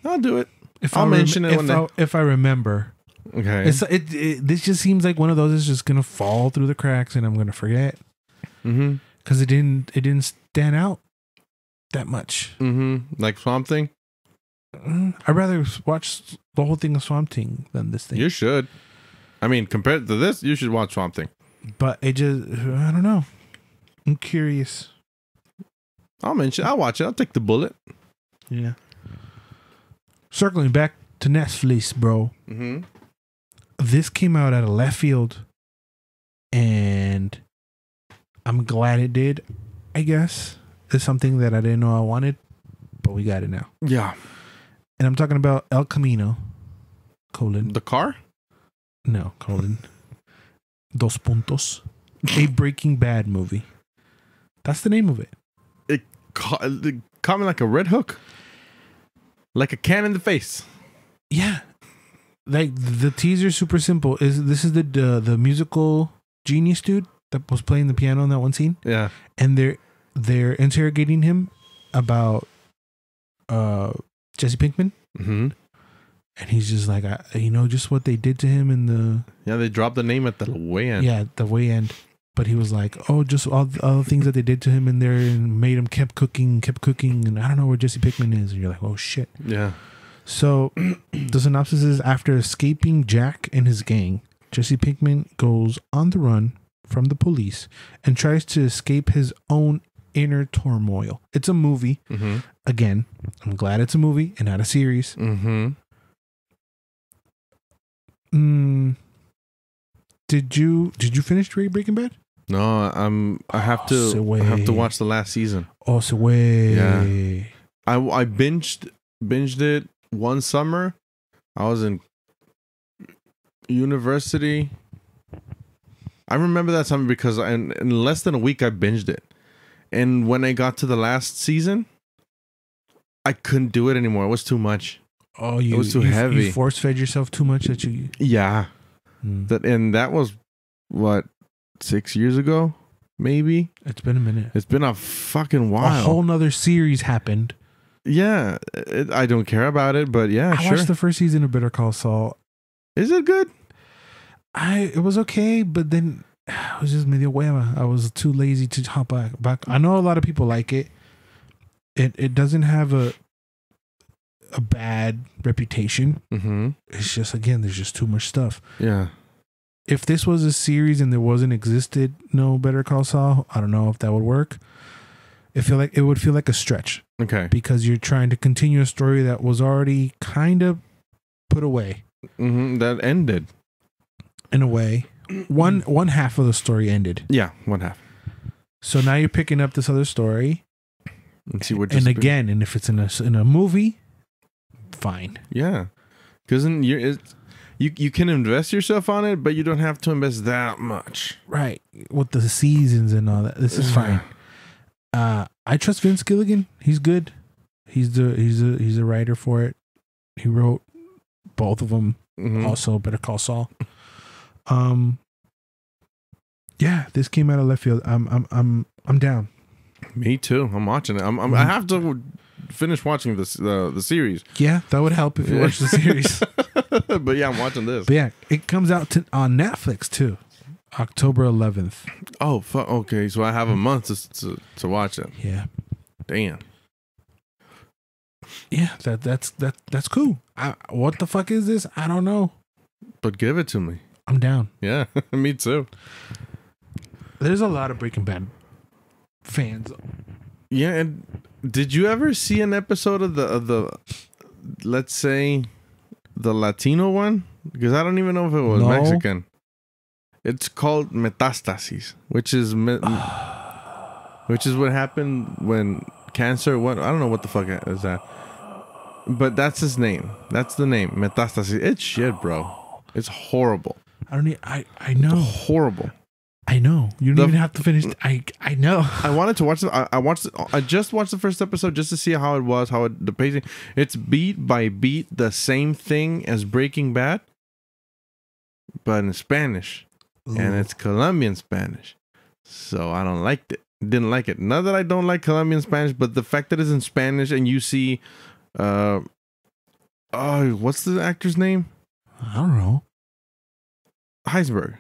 Speaker 2: I'll do it. I'll mention it
Speaker 1: if I remember.
Speaker 2: Okay.
Speaker 1: This just seems like one of those is just going to fall through the cracks and I'm going to forget.
Speaker 2: Mm-hmm.
Speaker 1: Because it didn't stand out that much.
Speaker 2: Mm-hmm. Like Swamp Thing?
Speaker 1: I'd rather watch the whole thing of Swamp Thing than this thing.
Speaker 2: You should. I mean, compared to this, you should watch Swamp Thing.
Speaker 1: But I don't know. I'm curious.
Speaker 2: I'll watch it. I'll take the bullet.
Speaker 1: Yeah. Circling back to Netflix, bro.
Speaker 2: Mm-hmm.
Speaker 1: This came out out of left field. And I'm glad it did, I guess. It's something that I didn't know I wanted. But we got it now.
Speaker 2: Yeah.
Speaker 1: And I'm talking about El Camino, :
Speaker 2: The car?
Speaker 1: No, colon. Dos puntos. A Breaking Bad movie. That's the name of it.
Speaker 2: It caught me like a red hook. Like a can in the face.
Speaker 1: Yeah. Like the teaser is super simple. This is the musical genius dude that was playing the piano in that one scene?
Speaker 2: Yeah.
Speaker 1: And they're interrogating him about Jesse Pinkman.
Speaker 2: Mm-hmm.
Speaker 1: And he's just like, just what they did to him in the...
Speaker 2: Yeah, they dropped the name at the way end.
Speaker 1: Yeah, the way end. But he was like, just all the things that they did to him in there and made him kept cooking. And I don't know where Jesse Pinkman is. And you're like, oh, shit.
Speaker 2: Yeah.
Speaker 1: So the synopsis is, after escaping Jack and his gang, Jesse Pinkman goes on the run from the police and tries to escape his own inner turmoil. It's a movie.
Speaker 2: Mm-hmm.
Speaker 1: Again, I'm glad it's a movie and not a series.
Speaker 2: Mm-hmm.
Speaker 1: Did you finish Breaking Bad?
Speaker 2: No, I have to watch the last season.
Speaker 1: Oh, so way.
Speaker 2: Yeah. I binged it one summer. I was in university. I remember that summer because in less than a week I binged it. And when I got to the last season, I couldn't do it anymore. It was too much.
Speaker 1: Oh,
Speaker 2: it was too heavy.
Speaker 1: You force fed yourself too much that you...
Speaker 2: Yeah. That was, what, 6 years ago? Maybe?
Speaker 1: It's been a minute.
Speaker 2: It's been a fucking while.
Speaker 1: A whole nother series happened.
Speaker 2: Yeah. I don't care about it, but yeah,
Speaker 1: I watched the first season of Better Call Saul.
Speaker 2: Is it good?
Speaker 1: It was okay, but then it was just medio hueva. I was too lazy to hop back. I know a lot of people like it. It doesn't have a bad reputation.
Speaker 2: Mm-hmm.
Speaker 1: It's just, again, there's just too much stuff.
Speaker 2: Yeah.
Speaker 1: If this was a series and there wasn't existed no Better Call Saul, I don't know if that would work. It would feel like a stretch.
Speaker 2: Okay.
Speaker 1: Because you're trying to continue a story that was already kind of put away.
Speaker 2: Mm-hmm. That ended.
Speaker 1: In a way. One half of the story ended.
Speaker 2: Yeah, one half.
Speaker 1: So now you're picking up this other story.
Speaker 2: And see what.
Speaker 1: And again, and if it's in a movie, fine.
Speaker 2: Yeah, because you can invest yourself on it, but you don't have to invest that much.
Speaker 1: Right, with the seasons and all that. This is fine. I trust Vince Gilligan. He's good. He's a writer for it. He wrote both of them. Mm-hmm. Also, Better Call Saul. Yeah, this came out of left field. I'm down.
Speaker 2: Me too. I'm watching it. I have to finish watching this the series.
Speaker 1: Yeah, that would help if you watch the series.
Speaker 2: But yeah, I'm watching this.
Speaker 1: But yeah, it comes out on Netflix too, October 11th.
Speaker 2: Oh, fuck. Okay, so I have a month to watch it.
Speaker 1: Yeah.
Speaker 2: Damn.
Speaker 1: Yeah, that's cool. What the fuck is this? I don't know.
Speaker 2: But give it to me.
Speaker 1: I'm down.
Speaker 2: Yeah, me too.
Speaker 1: There's a lot of Breaking Bad fans.
Speaker 2: Yeah, and did you ever see an episode of the let's say the Latino one? Because I don't even know if it was Mexican. It's called Metastasis, which is what happened when cancer. What I don't know what the fuck is that, but that's his name. That's the name, Metastasis. It's shit, bro. It's horrible.
Speaker 1: I know.
Speaker 2: It's horrible.
Speaker 1: I know. You don't even have to finish. I know.
Speaker 2: I wanted to watch it. I just watched the first episode just to see how it was, the pacing. It's beat by beat the same thing as Breaking Bad, but in Spanish. Ooh. And it's Colombian Spanish. So I don't like it. Didn't like it. Not that I don't like Colombian Spanish, but the fact that it's in Spanish and you see, what's the actor's name?
Speaker 1: I don't know.
Speaker 2: Heisenberg.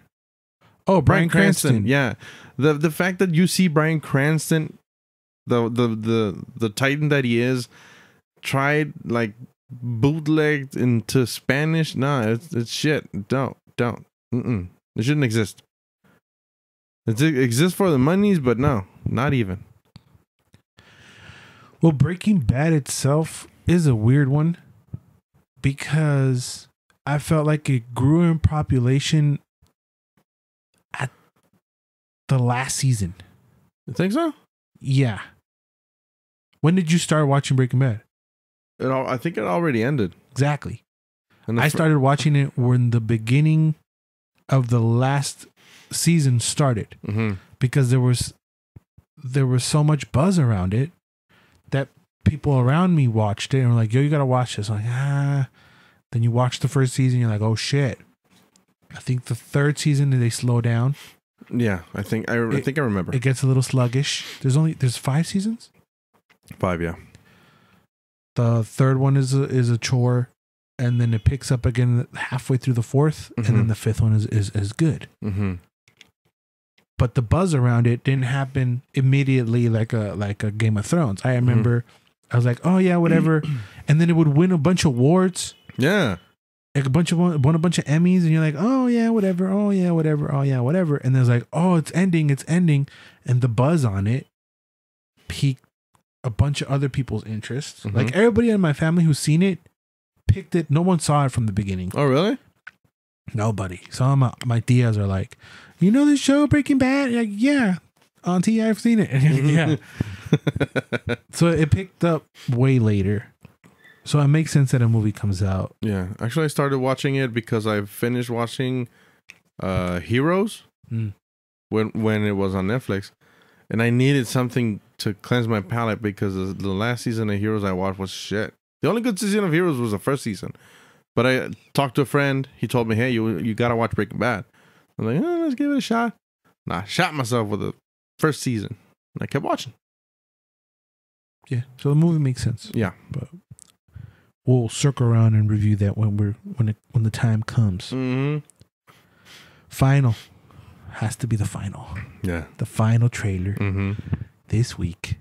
Speaker 1: Oh, Bryan Cranston.
Speaker 2: Yeah. The fact that you see Bryan Cranston, the Titan that he is, tried like bootlegged into Spanish. Nah, it's shit. Don't. It shouldn't exist. It exists for the monies, but no, not even.
Speaker 1: Well, Breaking Bad itself is a weird one because I felt like it grew in population at the last season.
Speaker 2: You think so?
Speaker 1: Yeah. When did you start watching Breaking Bad?
Speaker 2: I think it already ended.
Speaker 1: Exactly. I started watching it when the beginning of the last season started, because there was so much buzz around it that people around me watched it and were like, "Yo, you gotta watch this." I'm like, Then you watch the first season, you're like, "Oh shit!" I think the third season they slow down.
Speaker 2: Yeah, I think I remember.
Speaker 1: It gets a little sluggish. There's 5 seasons.
Speaker 2: 5, yeah.
Speaker 1: The third one is a chore, and then it picks up again halfway through the fourth, and then the fifth one is good. But the buzz around it didn't happen immediately like a Game of Thrones. I remember I was like, "Oh yeah, whatever," and then it would win a bunch of awards.
Speaker 2: Yeah.
Speaker 1: Like won a bunch of Emmys, and you're like, "Oh yeah, whatever. Oh yeah, whatever. Oh yeah, whatever." And there's like, "Oh, it's ending, and the buzz on it piqued a bunch of other people's interests. Like everybody in my family who's seen it picked it. No one saw it from the beginning.
Speaker 2: Oh really?
Speaker 1: Nobody. Some of my tias are like, "You know this show Breaking Bad?" Like, "Yeah, Auntie, I've seen it." Yeah. So it picked up way later. So it makes sense that a movie comes out.
Speaker 2: Yeah. Actually, I started watching it because I finished watching Heroes when it was on Netflix. And I needed something to cleanse my palate because the last season of Heroes I watched was shit. The only good season of Heroes was the first season. But I talked to a friend. He told me, "Hey, you got to watch Breaking Bad." I'm like, let's give it a shot. And I shot myself with the first season. And I kept watching.
Speaker 1: Yeah. So the movie makes sense.
Speaker 2: Yeah.
Speaker 1: But we'll circle around and review that when the time comes. Final. Has to be the final.
Speaker 2: Yeah.
Speaker 1: The final trailer this week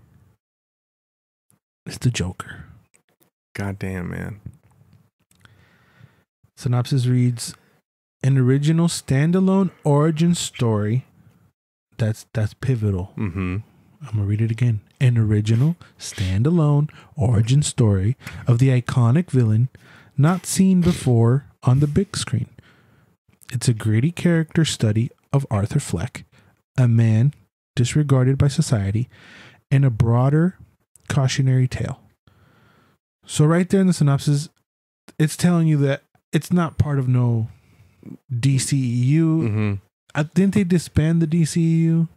Speaker 1: is the Joker.
Speaker 2: Goddamn, man.
Speaker 1: Synopsis reads: an original standalone origin story that's pivotal. I'm gonna read it again. An original standalone origin story of the iconic villain not seen before on the big screen. It's a gritty character study of Arthur Fleck, a man disregarded by society, and a broader cautionary tale. So right there in the synopsis, it's telling you that it's not part of no DCEU. Didn't they disband the DCEU?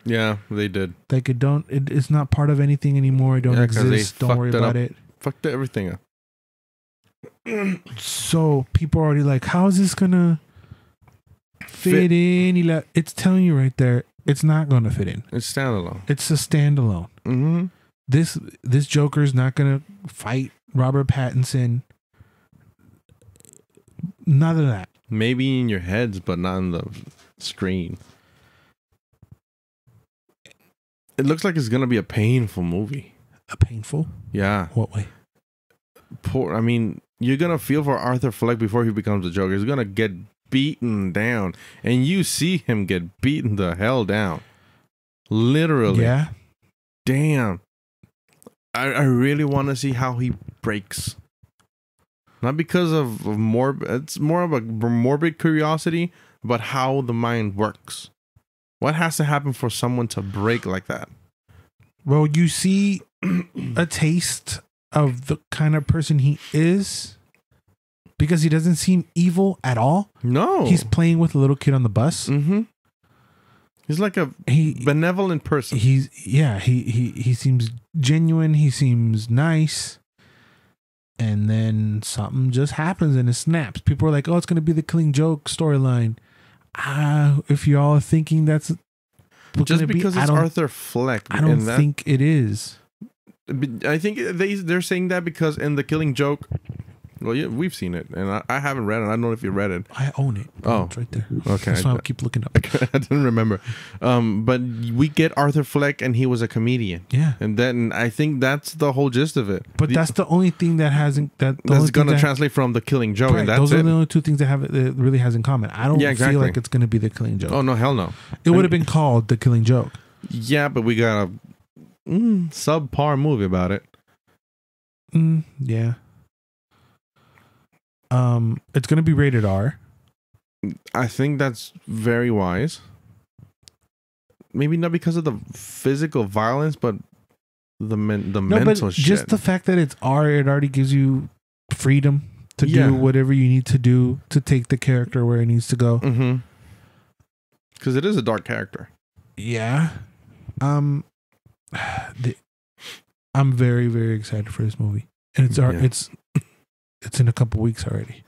Speaker 2: Yeah, they did.
Speaker 1: Like it's not part of anything anymore. It don't exist. Don't worry about it.
Speaker 2: Fucked everything up.
Speaker 1: So people are already like, how is this gonna fit in? It's telling you right there, it's not gonna fit in.
Speaker 2: It's standalone.
Speaker 1: It's a standalone. This Joker's not gonna fight Robert Pattinson. None of that.
Speaker 2: Maybe in your heads, but not on the screen. It looks like it's gonna be a painful movie.
Speaker 1: A painful?
Speaker 2: Yeah.
Speaker 1: What way?
Speaker 2: I mean, you're gonna feel for Arthur Fleck before he becomes the Joker. He's gonna get beaten down, and you see him get beaten the hell down. Literally.
Speaker 1: Yeah.
Speaker 2: Damn. I really want to see how he breaks. Not because of it's more of a morbid curiosity about how the mind works. What has to happen for someone to break like that?
Speaker 1: Well, you see a taste of the kind of person he is, because he doesn't seem evil at all.
Speaker 2: No.
Speaker 1: He's playing with a little kid on the bus.
Speaker 2: He's like a benevolent person.
Speaker 1: He seems genuine. He seems nice. And then something just happens and it snaps. People are like, "Oh, it's going to be the Killing Joke storyline." If y'all are thinking that's
Speaker 2: just because it's Arthur Fleck,
Speaker 1: I don't think it is.
Speaker 2: I think they're saying that because in the Killing Joke, well, yeah, we've seen it, and I haven't read it. I don't know if you read it.
Speaker 1: I own it.
Speaker 2: Oh,
Speaker 1: it's right there.
Speaker 2: Okay,
Speaker 1: that's why I keep looking up.
Speaker 2: I didn't remember. But we get Arthur Fleck, and he was a comedian.
Speaker 1: Yeah,
Speaker 2: and then I think that's the whole gist of it.
Speaker 1: But that's the only thing that hasn't that's
Speaker 2: going to translate from the Killing Joke.
Speaker 1: Right,
Speaker 2: and that's
Speaker 1: those are the only two things that really has in common. I don't feel like it's going to be the Killing Joke.
Speaker 2: Oh no, hell no!
Speaker 1: It would have been called the Killing Joke.
Speaker 2: Yeah, but we got a subpar movie about it.
Speaker 1: Yeah. It's gonna be rated R.
Speaker 2: I think that's very wise. Maybe not because of the physical violence, but the mental shit.
Speaker 1: Just the fact that it's R, it already gives you freedom to do whatever you need to do to take the character where it needs to go.
Speaker 2: Because it is a dark character.
Speaker 1: Yeah. I'm very, very excited for this movie. And it's in a couple weeks already.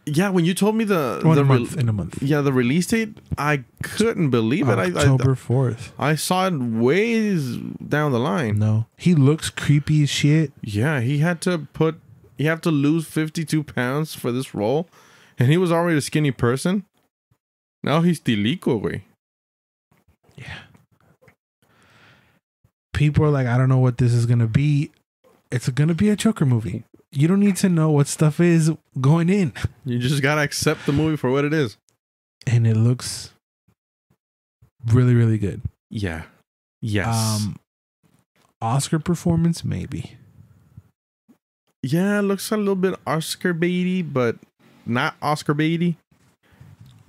Speaker 2: Yeah, when you told me
Speaker 1: in a month.
Speaker 2: Yeah, the release date, I couldn't believe it.
Speaker 1: October 4th.
Speaker 2: I saw it ways down the line.
Speaker 1: No. He looks creepy as shit.
Speaker 2: Yeah, he had to lose 52 pounds for this role. And he was already a skinny person. Now he's tilico, güey.
Speaker 1: Yeah. People are like, I don't know what this is going to be. It's going to be a Joker movie. You don't need to know what stuff is going in.
Speaker 2: You just got to accept the movie for what it is.
Speaker 1: And it looks really, really good.
Speaker 2: Yeah. Yes.
Speaker 1: Oscar performance, maybe.
Speaker 2: Yeah, it looks a little bit Oscar baity, but not Oscar baity.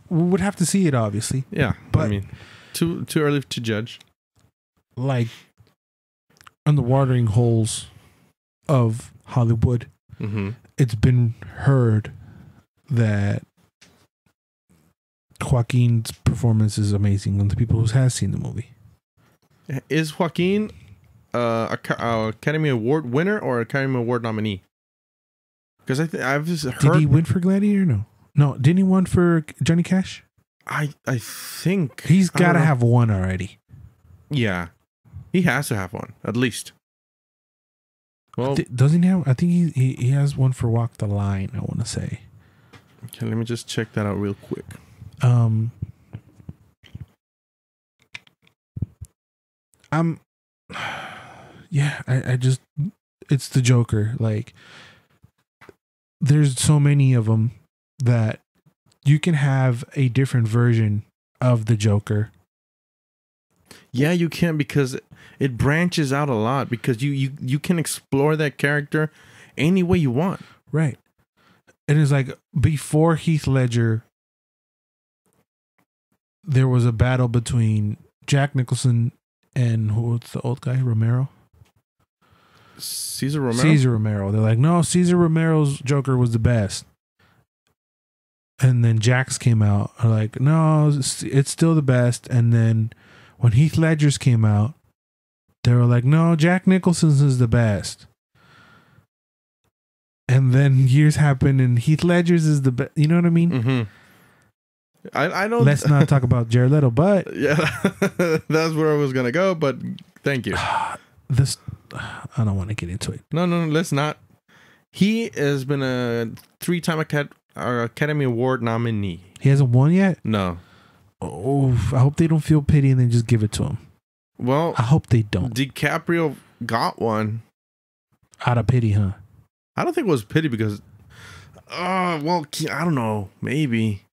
Speaker 1: We would have to see it, obviously.
Speaker 2: Yeah.
Speaker 1: But
Speaker 2: I mean, too early to judge.
Speaker 1: Like, on the watering holes of Hollywood, it's been heard that Joaquin's performance is amazing on the people who have seen the movie.
Speaker 2: Is Joaquin Academy Award winner or Academy Award nominee? Because I've just heard.
Speaker 1: Did he win for Gladiator? No, didn't he win for Johnny Cash?
Speaker 2: I think
Speaker 1: he's got to have one already.
Speaker 2: Yeah, he has to have one at least. Well,
Speaker 1: doesn't he have? I think he has one for Walk the Line, I want to say.
Speaker 2: Okay, let me just check that out real quick.
Speaker 1: I just, it's the Joker. Like, there's so many of them that you can have a different version of the Joker.
Speaker 2: Yeah, you can, because it branches out a lot, because you can explore that character any way you want.
Speaker 1: Right. And it's like before Heath Ledger, there was a battle between Jack Nicholson and what's the old guy, Romero?
Speaker 2: Cesar
Speaker 1: Romero. They're like, no, Cesar Romero's Joker was the best. And then Jack's came out, like, no, it's still the best. And then when Heath Ledger's came out, they were like, no, Jack Nicholson's is the best. And then years happen and Heath Ledger's is the best. You know what I mean?
Speaker 2: Mm-hmm. I don't.
Speaker 1: Let's not talk about Jared Leto, but
Speaker 2: yeah, that's where I was gonna go. But thank you.
Speaker 1: I don't want to get into it.
Speaker 2: No, let's not. He has been a 3-time Academy Award nominee.
Speaker 1: He hasn't won yet?
Speaker 2: No.
Speaker 1: Oh, I hope they don't feel pity and then just give it to him.
Speaker 2: Well,
Speaker 1: I hope they don't.
Speaker 2: DiCaprio got one.
Speaker 1: Out of pity, huh?
Speaker 2: I don't think it was pity because, well, I don't know. Maybe.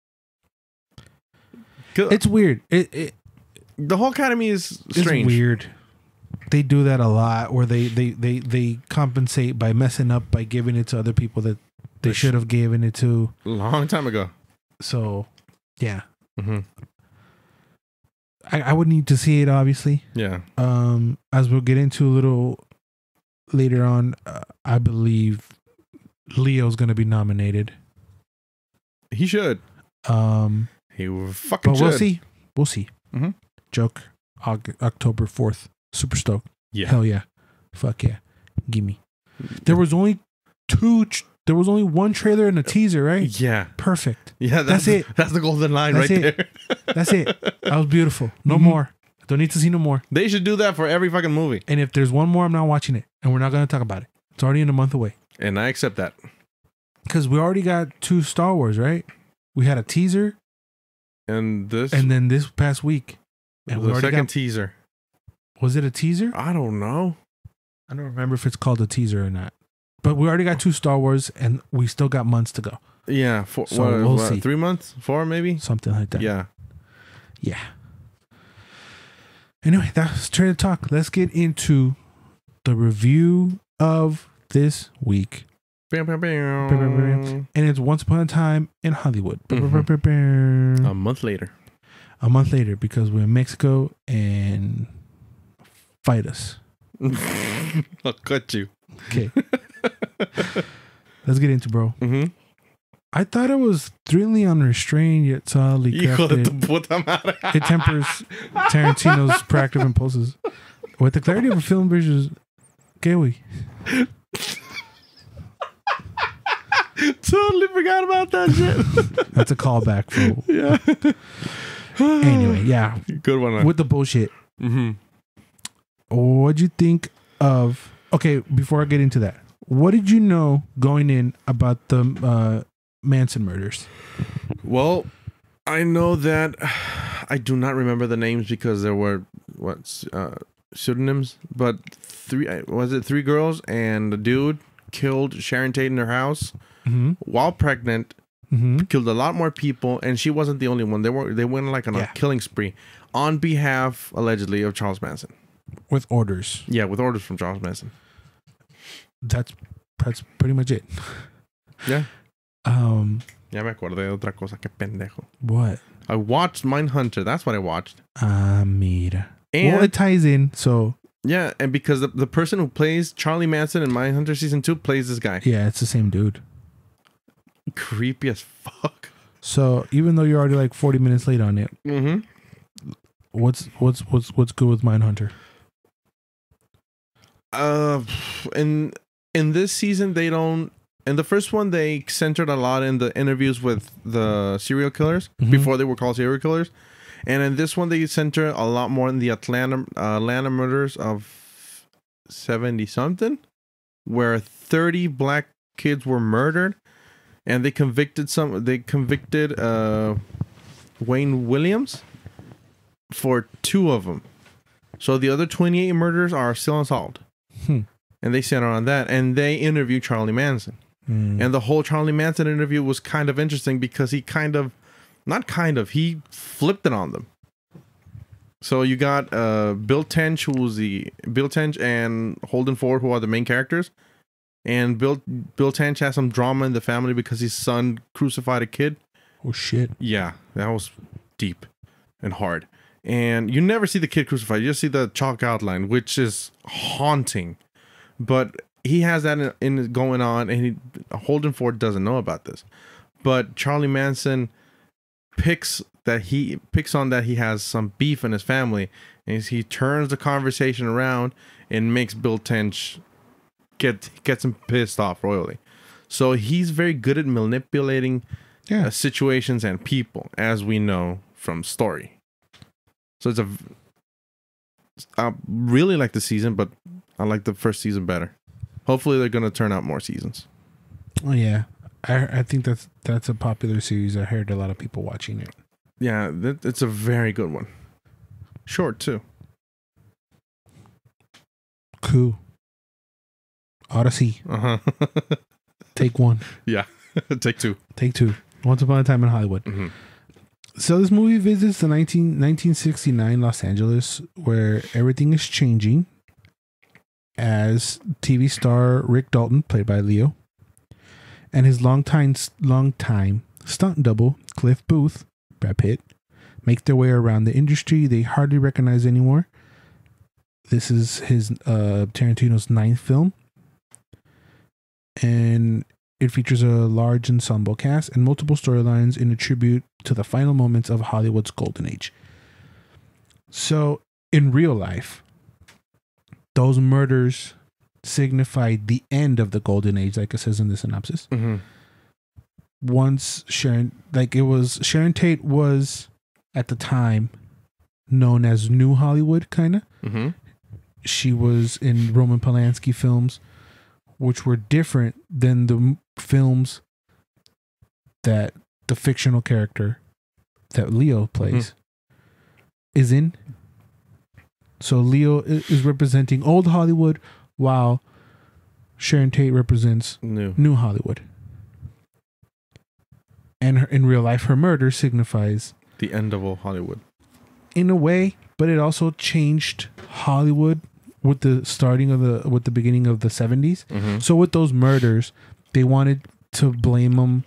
Speaker 1: It's weird.
Speaker 2: The whole Academy is strange.
Speaker 1: It's weird. They do that a lot where they compensate by messing up by giving it to other people that they should have given it to
Speaker 2: a long time ago.
Speaker 1: So, yeah.
Speaker 2: Mm-hmm.
Speaker 1: I would need to see it, obviously.
Speaker 2: Yeah.
Speaker 1: As we'll get into a little later on, I believe Leo's going to be nominated.
Speaker 2: He should. He fucking
Speaker 1: but
Speaker 2: should.
Speaker 1: We'll see.
Speaker 2: Mm-hmm.
Speaker 1: Joke. October 4th. Super stoked.
Speaker 2: Yeah.
Speaker 1: Hell yeah. Fuck yeah. Gimme. There was only one trailer and a teaser, right?
Speaker 2: Yeah.
Speaker 1: Perfect.
Speaker 2: Yeah, that's it. That's the golden line there.
Speaker 1: That's it. That was beautiful. No more. Don't need to see no more.
Speaker 2: They should do that for every fucking movie.
Speaker 1: And if there's one more, I'm not watching it. And we're not going to talk about it. It's already in a month away.
Speaker 2: And I accept that.
Speaker 1: Because we already got 2 Star Wars, right? We had a teaser.
Speaker 2: And
Speaker 1: then this past week. And
Speaker 2: the second teaser.
Speaker 1: Was it a teaser?
Speaker 2: I don't know.
Speaker 1: I don't remember if it's called a teaser or not. But we already got 2 Star Wars and we still got months to go.
Speaker 2: Yeah. We'll see. 3 months? 4 maybe?
Speaker 1: Something like that.
Speaker 2: Yeah.
Speaker 1: Yeah. Anyway, that's trailer talk. Let's get into the review of this week. And it's Once Upon a Time in Hollywood.
Speaker 2: Mm-hmm. A month later.
Speaker 1: Because we're in Mexico and fight us.
Speaker 2: I'll cut you.
Speaker 1: Okay. Let's get into, bro.
Speaker 2: Mm-hmm.
Speaker 1: I thought it was thrillingly unrestrained yet solidly crafted. It tempers Tarantino's proactive impulses with the clarity of a film visuals. Kiwi.
Speaker 2: Totally forgot about that shit.
Speaker 1: That's a callback for.
Speaker 2: Yeah.
Speaker 1: Anyway, yeah.
Speaker 2: Good one.
Speaker 1: With the bullshit.
Speaker 2: Mm-hmm.
Speaker 1: What'd you think of? Okay, before I get into that, what did you know going in about the Manson murders?
Speaker 2: Well, I know that I do not remember the names because there were pseudonyms, but three girls and a dude killed Sharon Tate in her house while pregnant. Killed a lot more people, and she wasn't the only one. They went like on a killing spree on behalf, allegedly, of Charles Manson.
Speaker 1: With orders.
Speaker 2: Yeah, with orders from Charles Manson.
Speaker 1: That's pretty much it.
Speaker 2: Yeah. Ya me acordé de otra cosa, que pendejo.
Speaker 1: What?
Speaker 2: I watched Mindhunter. That's what I watched.
Speaker 1: Mira. Well, it ties in, so.
Speaker 2: Yeah, and because the person who plays Charlie Manson in Mindhunter Season 2 plays this guy.
Speaker 1: Yeah, it's the same dude.
Speaker 2: Creepy as fuck. So
Speaker 1: even though you're already like 40 minutes late on it, what's good with Mindhunter?
Speaker 2: In this season they don't. In the first one they centered a lot in the interviews with the serial killers before they were called serial killers, and in this one they center a lot more in the Atlanta murders of 70 something, where 30 black kids were murdered. And they convicted Wayne Williams for 2 of them. So the other 28 murders are still unsolved. And they center on that. And they interview Charlie Manson. And the whole Charlie Manson interview was kind of interesting because he he flipped it on them. So you got Bill Tench, Bill Tench and Holden Ford, who are the main characters. And Bill Tench has some drama in the family because his son crucified a kid.
Speaker 1: Oh, shit.
Speaker 2: Yeah, that was deep and hard. And you never see the kid crucified. You just see the chalk outline, which is haunting. But he has that in going on, and Holden Ford doesn't know about this. But Charlie Manson picks on that he has some beef in his family, and he turns the conversation around and makes Bill Tench gets him pissed off royally. So he's very good at manipulating situations and people, as we know from story. So I really like the season, but I like the first season better. Hopefully they're going to turn out more seasons.
Speaker 1: Oh yeah, I think that's a popular series. I heard a lot of people watching it.
Speaker 2: Yeah, it's a very good one. Short too.
Speaker 1: Cool. Odyssey. Take 1.
Speaker 2: Yeah. Take 2.
Speaker 1: Take 2. Once Upon a Time in Hollywood. So this movie visits the 1969 Los Angeles, where everything is changing, as TV star Rick Dalton, played by Leo, and his longtime stunt double Cliff Booth, Brad Pitt, make their way around the industry they hardly recognize anymore. This is his Tarantino's 9th film. And it features a large ensemble cast and multiple storylines in a tribute to the final moments of Hollywood's golden age. So, in real life, those murders signified the end of the golden age, like it says in the synopsis. Once Sharon Tate was, at the time, known as New Hollywood, kind of. She was in Roman Polanski films, which were different than the films that the fictional character that Leo plays is in. So Leo is representing old Hollywood, while Sharon Tate represents new Hollywood. And in real life, her murder signifies
Speaker 2: the end of old Hollywood.
Speaker 1: In a way, but it also changed Hollywood with the beginning of the 70s. So with those murders, they wanted to blame them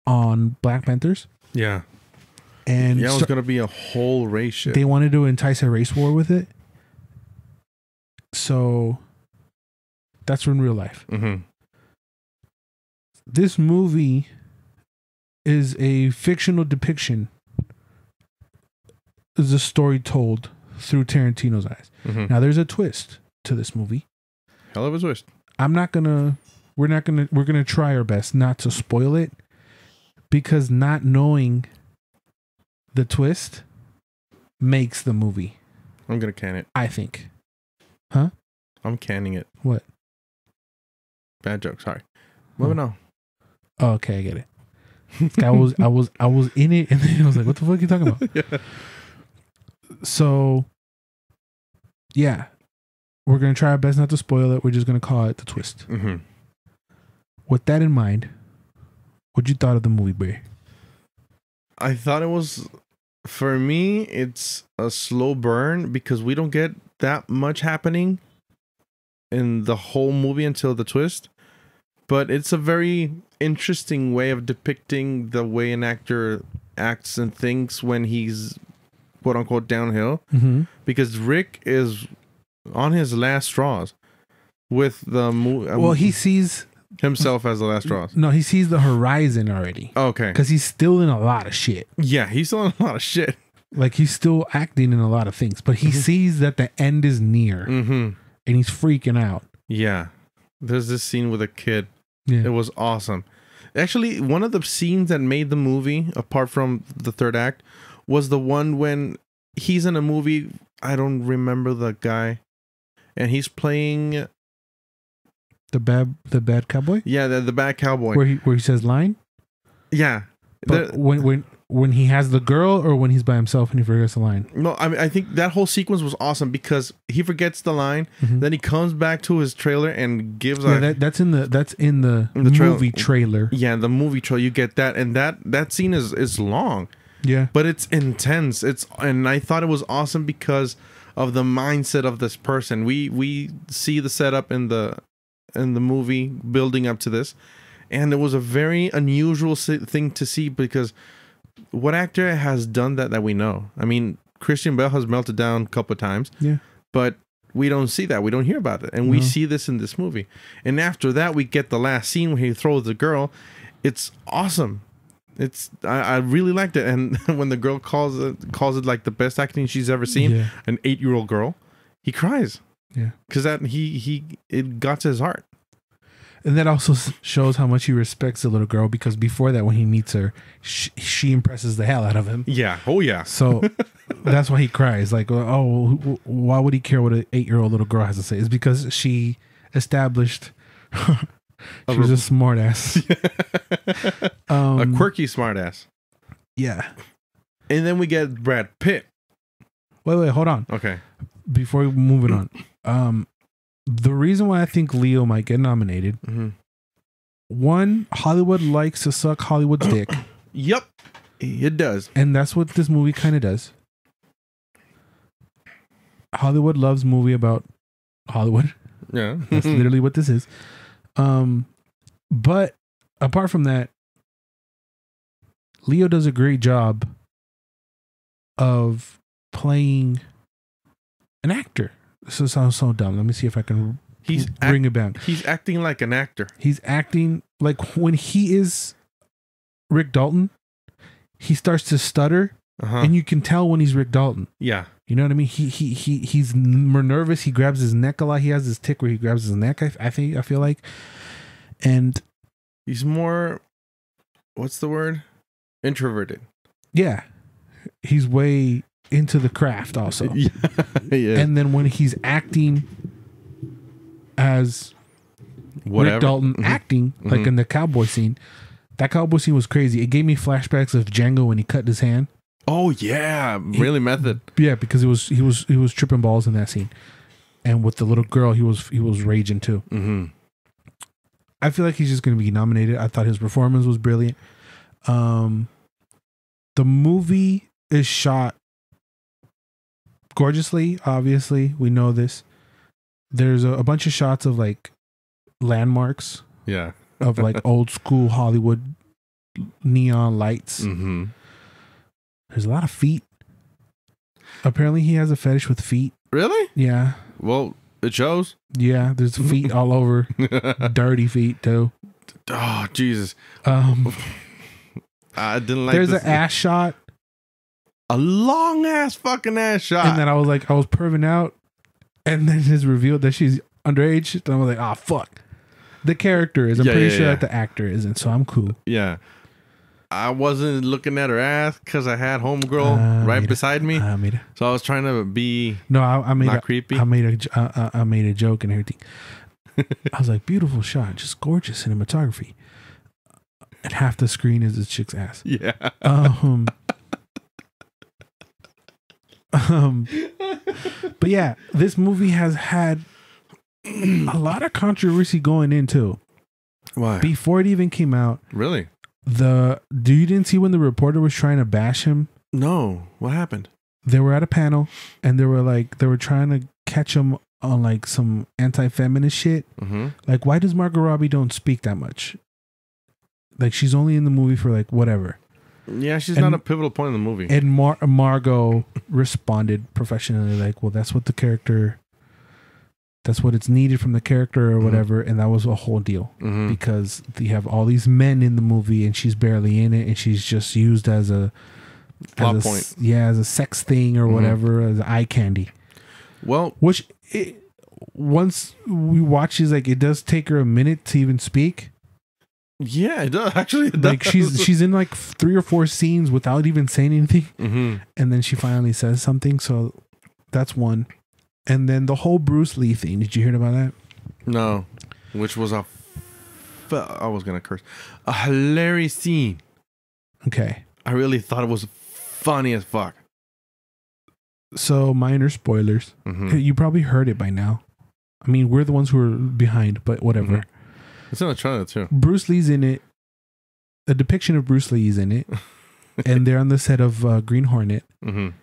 Speaker 1: on Black Panthers.
Speaker 2: Yeah.
Speaker 1: And
Speaker 2: it was going to be a whole race shit.
Speaker 1: They wanted to entice a race war with it. So that's in real life. This movie is a fictional depiction. Is a story told through Tarantino's eyes.
Speaker 2: Mm-hmm.
Speaker 1: Now there's a twist to this movie.
Speaker 2: Hell of a twist.
Speaker 1: We're gonna try our best not to spoil it, because not knowing the twist makes the movie.
Speaker 2: I'm gonna can it.
Speaker 1: I think. Huh?
Speaker 2: I'm canning it.
Speaker 1: What?
Speaker 2: Bad joke. Sorry. Moving on.
Speaker 1: Oh, okay, I get it. I was in it, and then I was like, "What the fuck are you talking about?"
Speaker 2: Yeah.
Speaker 1: So, yeah, we're gonna try our best not to spoil it. We're just gonna call it the twist.
Speaker 2: Mm-hmm.
Speaker 1: With that in mind, what you thought of the movie, Bray?
Speaker 2: I thought it was, for me, it's a slow burn because we don't get that much happening in the whole movie until the twist. But it's a very interesting way of depicting the way an actor acts and thinks when he's quote unquote downhill.
Speaker 1: Mm-hmm.
Speaker 2: Because Rick is on his last straws with the movie.
Speaker 1: Well, he sees
Speaker 2: himself as the last straws.
Speaker 1: No, he sees the horizon already.
Speaker 2: Okay.
Speaker 1: Because he's still in a lot of shit.
Speaker 2: Yeah, he's still in a lot of shit.
Speaker 1: Like, he's still acting in a lot of things, but he sees that the end is near, and he's freaking out.
Speaker 2: Yeah. There's this scene with a kid.
Speaker 1: Yeah.
Speaker 2: It was awesome. Actually, one of the scenes that made the movie, apart from the third act, was the one when he's in a movie. I don't remember the guy, and he's playing
Speaker 1: the bad cowboy.
Speaker 2: Yeah, the bad cowboy.
Speaker 1: Where he says line.
Speaker 2: Yeah,
Speaker 1: but when he has the girl, or when he's by himself and he forgets the line.
Speaker 2: No, I mean, I think that whole sequence was awesome because he forgets the line, then he comes back to his trailer and gives
Speaker 1: that's in the movie trailer.
Speaker 2: Yeah, the movie trailer, you get that, and that scene is long.
Speaker 1: Yeah,
Speaker 2: but it's intense. And I thought it was awesome because of the mindset of this person. We see the setup in the movie building up to this, and it was a very unusual thing to see because what actor has done that we know? I mean, Christian Bale has melted down a couple of times. Yeah, but we don't see that. We don't hear about it, and we see this in this movie. And after that, we get the last scene where he throws the girl. It's awesome. I really liked it, and when the girl calls it like the best acting she's ever seen, an 8-year-old girl, he cries. Yeah, because it got to his heart,
Speaker 1: and that also shows how much he respects the little girl. Because before that, when he meets her, she impresses the hell out of him.
Speaker 2: Yeah, oh yeah.
Speaker 1: So that's why he cries. Like, oh, why would he care what an 8-year-old little girl has to say? It's because she established. She was a smart ass.
Speaker 2: A quirky smart ass.
Speaker 1: Yeah.
Speaker 2: And then we get Brad Pitt.
Speaker 1: Wait, hold on.
Speaker 2: Okay.
Speaker 1: Before we move it on. The reason why I think Leo might get nominated, one, Hollywood likes to suck Hollywood's dick.
Speaker 2: Yep. It does.
Speaker 1: And that's what this movie kind of does. Hollywood loves movie about Hollywood.
Speaker 2: Yeah.
Speaker 1: That's literally what this is. But apart from that, Leo does a great job of playing an actor. This sounds so dumb. Let me see if I can bring it back.
Speaker 2: He's acting like an actor.
Speaker 1: He's acting like when he is Rick Dalton, he starts to stutter, and you can tell when he's Rick Dalton.
Speaker 2: Yeah.
Speaker 1: You know what I mean? He's more nervous. He grabs his neck a lot. He has this tick where he grabs his neck. I feel like, and
Speaker 2: he's more, what's the word? Introverted.
Speaker 1: Yeah, he's way into the craft also.
Speaker 2: Yeah.
Speaker 1: And then when he's acting as Rick Dalton acting like in the cowboy scene, that cowboy scene was crazy. It gave me flashbacks of Django when he cut his hand.
Speaker 2: Oh yeah, really method.
Speaker 1: Yeah, because he was tripping balls in that scene, and with the little girl, he was raging too. I feel like he's just going to be nominated. I thought his performance was brilliant. The movie is shot gorgeously. Obviously, we know this. There's a bunch of shots of like landmarks.
Speaker 2: Yeah,
Speaker 1: of like old school Hollywood neon lights. There's a lot of feet. Apparently he has a fetish with feet.
Speaker 2: Really?
Speaker 1: Yeah.
Speaker 2: Well, it shows.
Speaker 1: Yeah, there's feet all over. Dirty feet too.
Speaker 2: Oh, Jesus. I didn't like.
Speaker 1: There's an ass shot,
Speaker 2: a long ass fucking ass shot,
Speaker 1: and then I was perving out, and then it's revealed that she's underage, and I was like, fuck. The character is. I'm pretty sure that the actor isn't, so I'm cool.
Speaker 2: Yeah. I wasn't looking at her ass because I had homegirl right beside me. So I was trying to be not creepy.
Speaker 1: I made a joke and everything. I was like, beautiful shot, just gorgeous cinematography. And half the screen is this chick's ass.
Speaker 2: Yeah.
Speaker 1: But yeah, this movie has had a lot of controversy going in too.
Speaker 2: Why?
Speaker 1: Before it even came out.
Speaker 2: Really?
Speaker 1: You didn't see when the reporter was trying to bash him?
Speaker 2: No. What happened?
Speaker 1: They were at a panel and they were trying to catch him on like some anti-feminist shit.
Speaker 2: Mm-hmm.
Speaker 1: Like, why does Margot Robbie don't speak that much? Like, she's only in the movie for like whatever.
Speaker 2: Yeah, she's not a pivotal point in the movie.
Speaker 1: And Margot responded professionally, like, well, that's what it's needed from the character or whatever. And that was a whole deal because they have all these men in the movie and she's barely in it. And she's just used as a
Speaker 2: plot point.
Speaker 1: Yeah, as a sex thing or whatever, as eye candy.
Speaker 2: Well,
Speaker 1: once we watch, she's like, it does take her a minute to even speak.
Speaker 2: Yeah, it does. Actually, it
Speaker 1: like
Speaker 2: does.
Speaker 1: she's in like 3 or 4 scenes without even saying anything, and then she finally says something. So that's one. And then the whole Bruce Lee thing. Did you hear about that?
Speaker 2: No, which was I was gonna curse. A hilarious scene.
Speaker 1: Okay,
Speaker 2: I really thought it was funny as fuck.
Speaker 1: So minor spoilers. You probably heard it by now. I mean, we're the ones who are behind, but whatever.
Speaker 2: It's in the trailer too.
Speaker 1: Bruce Lee's in it. A depiction of Bruce Lee is in it, and they're on the set of Green Hornet. And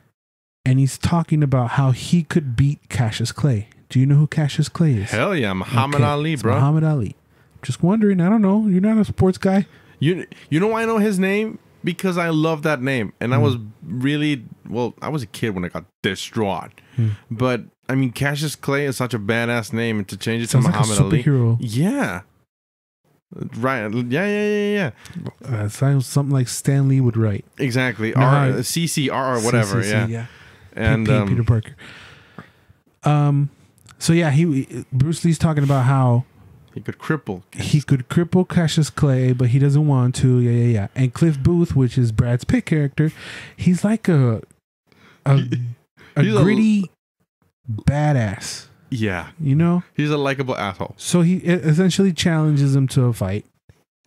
Speaker 1: he's talking about how he could beat Cassius Clay. Do you know who Cassius Clay is?
Speaker 2: Hell yeah, Muhammad Ali, bro.
Speaker 1: Muhammad Ali. Just wondering. I don't know. You're not a sports guy.
Speaker 2: You know why I know his name? Because I love that name. And I was really, I was a kid when I got distraught. But, I mean, Cassius Clay is such a badass name. And to change it to Muhammad Ali.
Speaker 1: Superhero.
Speaker 2: Yeah. Right. Yeah.
Speaker 1: Sounds something like Stan Lee would write.
Speaker 2: Exactly. CCR, whatever.
Speaker 1: CCC, yeah.
Speaker 2: And
Speaker 1: Peter Parker. So yeah, Bruce Lee's talking about how
Speaker 2: he could cripple
Speaker 1: Cassius Clay, but he doesn't want to. Yeah. And Cliff Booth, which is Brad's Pitt character, he's like a gritty badass.
Speaker 2: Yeah.
Speaker 1: You know?
Speaker 2: He's a likable asshole.
Speaker 1: So he essentially challenges him to a fight,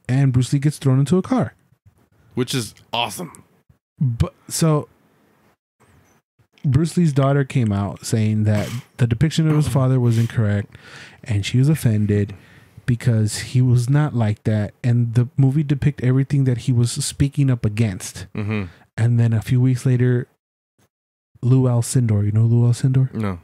Speaker 1: and Bruce Lee gets thrown into a car,
Speaker 2: which is awesome.
Speaker 1: But so Bruce Lee's daughter came out saying that the depiction of his father was incorrect, and she was offended because he was not like that, and the movie depicted everything that he was speaking up against. And then a few weeks later, Lou Alcindor, you know Lou Alcindor?
Speaker 2: No.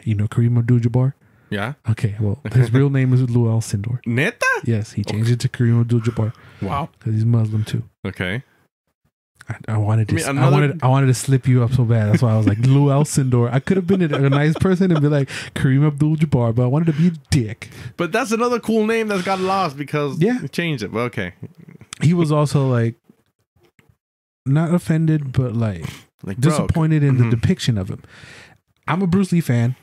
Speaker 1: You know Kareem Abdul-Jabbar?
Speaker 2: Yeah.
Speaker 1: Okay, well, his real name is Lou Alcindor.
Speaker 2: Neta?
Speaker 1: Yes, he changed it to Kareem Abdul-Jabbar.
Speaker 2: Wow.
Speaker 1: Because he's Muslim too.
Speaker 2: Okay.
Speaker 1: I wanted to slip you up so bad. That's why I was like Lou Alcindor. I could have been a nice person and be like Kareem Abdul-Jabbar, but I wanted to be a dick.
Speaker 2: But that's another cool name that's got lost because he changed it. But okay.
Speaker 1: He was also like not offended, but like disappointed in the depiction of him. I'm a Bruce Lee fan,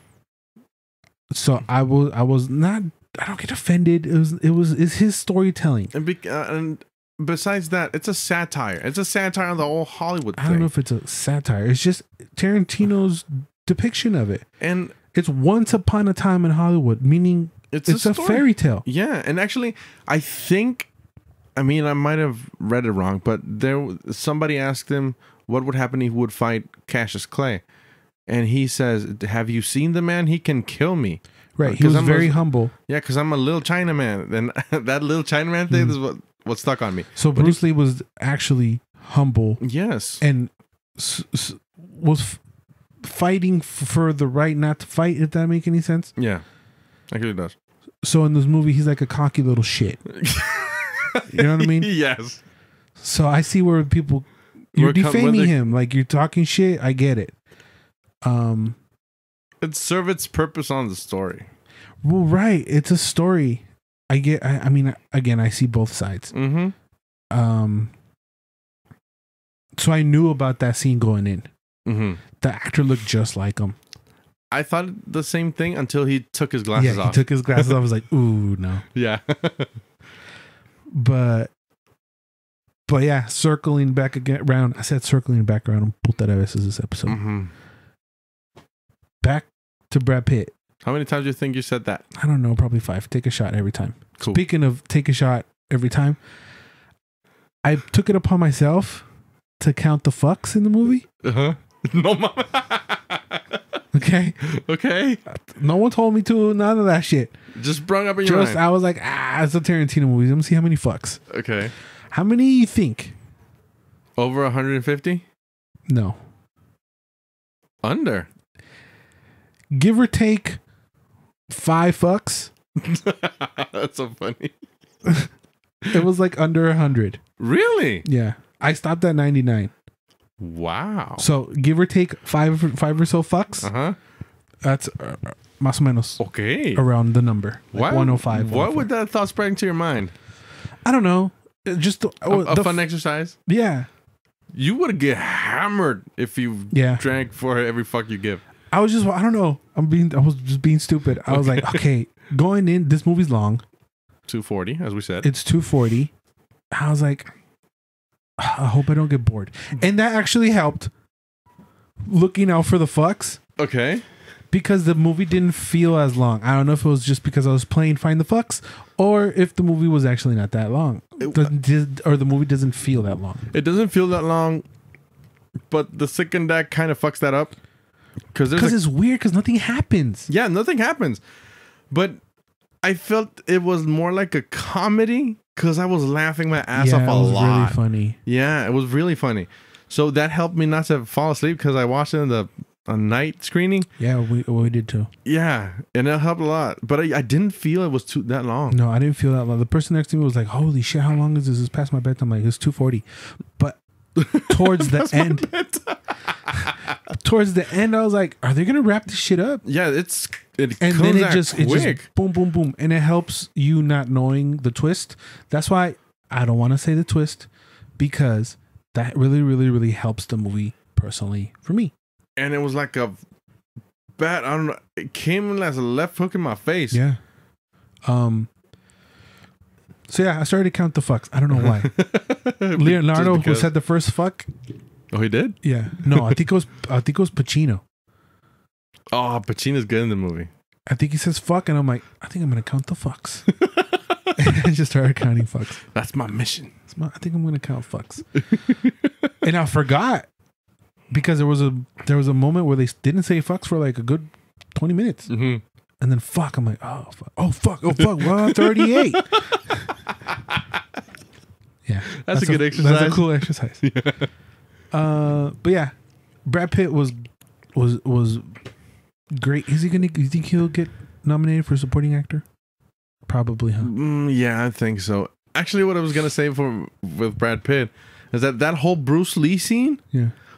Speaker 1: so I was not. I don't get offended. It's his storytelling.
Speaker 2: And besides that, it's a satire. It's a satire on the whole Hollywood thing.
Speaker 1: I don't know if it's a satire. It's just Tarantino's depiction of it.
Speaker 2: And
Speaker 1: it's once upon a time in Hollywood, meaning it's a fairy tale.
Speaker 2: Yeah. And actually, I might have read it wrong, but somebody asked him what would happen if he would fight Cassius Clay. And he says, have you seen the man? He can kill me.
Speaker 1: Right. He was very humble.
Speaker 2: Yeah, because I'm a little Chinaman. And that little Chinaman thing is what stuck on me.
Speaker 1: So Bruce Lee was actually humble.
Speaker 2: Yes.
Speaker 1: And was fighting for the right not to fight, if that make any sense.
Speaker 2: Yeah. Actually it does.
Speaker 1: So in this movie, he's like a cocky little shit. You know what I mean?
Speaker 2: Yes.
Speaker 1: So I see where people... You're defaming him. Like, you're talking shit. I get it.
Speaker 2: It served its purpose on the story.
Speaker 1: Well, right. It's a story. I mean, again, I see both sides. So I knew about that scene going in.
Speaker 2: Mm-hmm.
Speaker 1: The actor looked just like him.
Speaker 2: I thought the same thing until he took his glasses off.
Speaker 1: He took his glasses off. I was like, ooh, no.
Speaker 2: Yeah.
Speaker 1: But yeah, circling back around. I said circling back around. Puta veces this episode.
Speaker 2: Mm-hmm.
Speaker 1: Back to Brad Pitt.
Speaker 2: How many times do you think you said that?
Speaker 1: I don't know, probably 5. Take a shot every time.
Speaker 2: Cool.
Speaker 1: Speaking of take a shot every time, I took it upon myself to count the fucks in the movie.
Speaker 2: Uh-huh. No, mama.
Speaker 1: Okay.
Speaker 2: Okay.
Speaker 1: No one told me to. None of that shit.
Speaker 2: Just sprung up in your mind.
Speaker 1: I was like, it's a Tarantino movie. Let me see how many fucks.
Speaker 2: Okay.
Speaker 1: How many you think?
Speaker 2: Over 150?
Speaker 1: No.
Speaker 2: Under.
Speaker 1: Give or take 5 fucks.
Speaker 2: That's so funny.
Speaker 1: It was like under 100.
Speaker 2: Really?
Speaker 1: Yeah. I stopped at 99.
Speaker 2: Wow.
Speaker 1: So give or take 5 or so fucks.
Speaker 2: Uh-huh.
Speaker 1: That's más o menos
Speaker 2: okay.
Speaker 1: Around the number. Like 105.
Speaker 2: What would that thought spring to your mind?
Speaker 1: I don't know. Just
Speaker 2: a fun exercise?
Speaker 1: Yeah.
Speaker 2: You would get hammered if you drank for every fuck you give.
Speaker 1: I don't know. I was just being stupid. I was like, okay, going in, this movie's long.
Speaker 2: 240, as we said.
Speaker 1: It's 240. I was like, I hope I don't get bored. And that actually helped looking out for the fucks.
Speaker 2: Okay.
Speaker 1: Because the movie didn't feel as long. I don't know if it was just because I was playing Find the Fucks or if the movie was actually not that long. Or the movie doesn't feel that long.
Speaker 2: It doesn't feel that long, but the second that kind of fucks that up. Because
Speaker 1: it's weird because nothing happens.
Speaker 2: Yeah, nothing happens. But I felt it was more like a comedy because I was laughing my ass off a lot.
Speaker 1: It was really funny.
Speaker 2: Yeah, it was really funny. So that helped me not to fall asleep because I watched it in a night screening.
Speaker 1: Yeah, we did too.
Speaker 2: Yeah, and it helped a lot. But I didn't feel it was that long.
Speaker 1: No, I didn't feel that long. The person next to me was like, holy shit, how long is this? It's past my bedtime. I'm like, it's 2:40. But towards the end... Towards the end, I was like, "Are they gonna wrap this shit up?"
Speaker 2: Yeah, and
Speaker 1: then it just boom, boom, boom, and it helps you not knowing the twist. That's why I don't want to say the twist because that really, really, really helps the movie personally for me.
Speaker 2: And it was like a bad. I don't know. It came as a left hook in my face.
Speaker 1: Yeah. So yeah, I started to count the fucks. I don't know why. Leonardo, who said the first fuck.
Speaker 2: Oh, he did?
Speaker 1: Yeah. No, I think it was Pacino.
Speaker 2: Oh, Pacino's good in the movie.
Speaker 1: I think he says fuck, and I'm like, I think I'm gonna count the fucks. And I just started counting fucks.
Speaker 2: That's my mission.
Speaker 1: I think I'm gonna count fucks. And I forgot because there was a moment where they didn't say fucks for like a good 20 minutes.
Speaker 2: Mm-hmm.
Speaker 1: And then fuck, I'm like, oh fuck. Well, 38. Yeah.
Speaker 2: That's a good exercise.
Speaker 1: That's a cool exercise. Yeah. But yeah, Brad Pitt was great. You think he'll get nominated for supporting actor? Probably, huh?
Speaker 2: Yeah, I think so. Actually, what I was gonna say with Brad Pitt is that whole Bruce Lee scene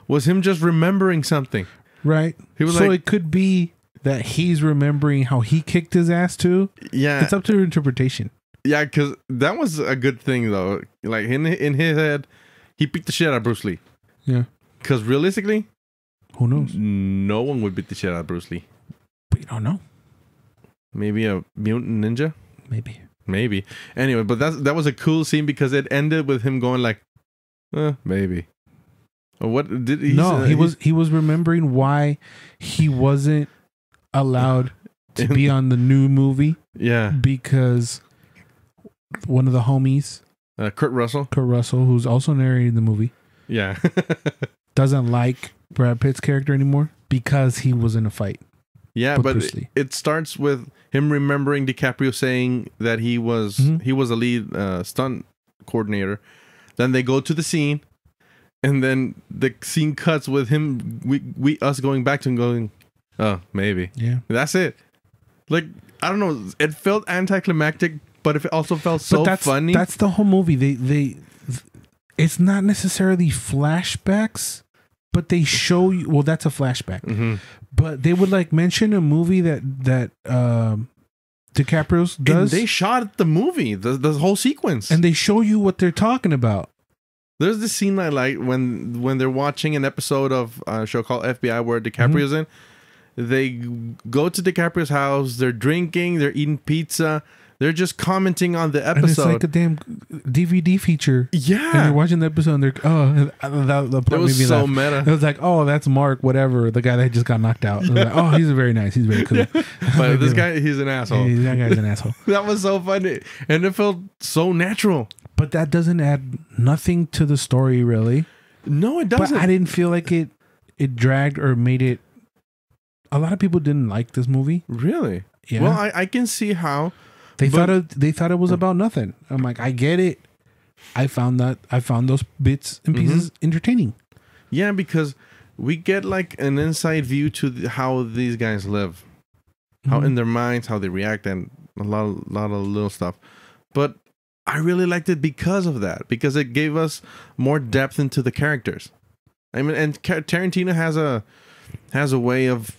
Speaker 2: was him just remembering something.
Speaker 1: Right.
Speaker 2: He was
Speaker 1: so it could be that he's remembering how he kicked his ass too.
Speaker 2: Yeah.
Speaker 1: It's up to interpretation.
Speaker 2: Yeah, because that was a good thing though. Like in his head, he beat the shit out of Bruce Lee.
Speaker 1: Yeah.
Speaker 2: Because realistically,
Speaker 1: who knows?
Speaker 2: No one would beat the shit out of Bruce Lee.
Speaker 1: But you don't know.
Speaker 2: Maybe a mutant ninja?
Speaker 1: Maybe.
Speaker 2: Anyway, but that was a cool scene because it ended with him going like, maybe. Or what did he say?
Speaker 1: He was remembering why he wasn't allowed to be on the new movie.
Speaker 2: Yeah.
Speaker 1: Because one of the homies,
Speaker 2: Kurt Russell,
Speaker 1: who's also narrating the movie.
Speaker 2: Yeah.
Speaker 1: Doesn't like Brad Pitt's character anymore because he was in a fight.
Speaker 2: Yeah, but it starts with him remembering DiCaprio saying that he was a lead stunt coordinator. Then they go to the scene, and then the scene cuts with him, us going back to him going, oh, maybe.
Speaker 1: Yeah.
Speaker 2: That's it. Like, I don't know. It felt anticlimactic, but it also felt funny.
Speaker 1: That's the whole movie. They it's not necessarily flashbacks, but they show you. Well, that's a flashback. Mm-hmm. But they would like mention a movie that DiCaprio does.
Speaker 2: And they shot the movie, the whole sequence,
Speaker 1: and they show you what they're talking about.
Speaker 2: There's this scene I like when they're watching an episode of a show called FBI where DiCaprio's in. They go to DiCaprio's house. They're drinking. They're eating pizza. They're just commenting on the episode. And it's
Speaker 1: like a damn DVD feature.
Speaker 2: Yeah.
Speaker 1: And you're watching the episode and they're, that
Speaker 2: it was so meta.
Speaker 1: It was like, oh, that's Mark, whatever, the guy that just got knocked out. Like, oh, he's very nice. He's very cool.
Speaker 2: Yeah. But this guy, he's an asshole.
Speaker 1: That guy's an asshole.
Speaker 2: That was so funny. And it felt so natural.
Speaker 1: But that doesn't add nothing to the story, really.
Speaker 2: No, it doesn't.
Speaker 1: But I didn't feel like it dragged or made it. A lot of people didn't like this movie.
Speaker 2: Really?
Speaker 1: Yeah.
Speaker 2: Well, I can see how.
Speaker 1: They thought it was about nothing. I'm like, I get it. I found those bits and pieces entertaining.
Speaker 2: Yeah, because we get like an inside view to how these guys live, how in their minds, how they react, and a lot of little stuff. But I really liked it because of that, because it gave us more depth into the characters. I mean, and Tarantino has a way of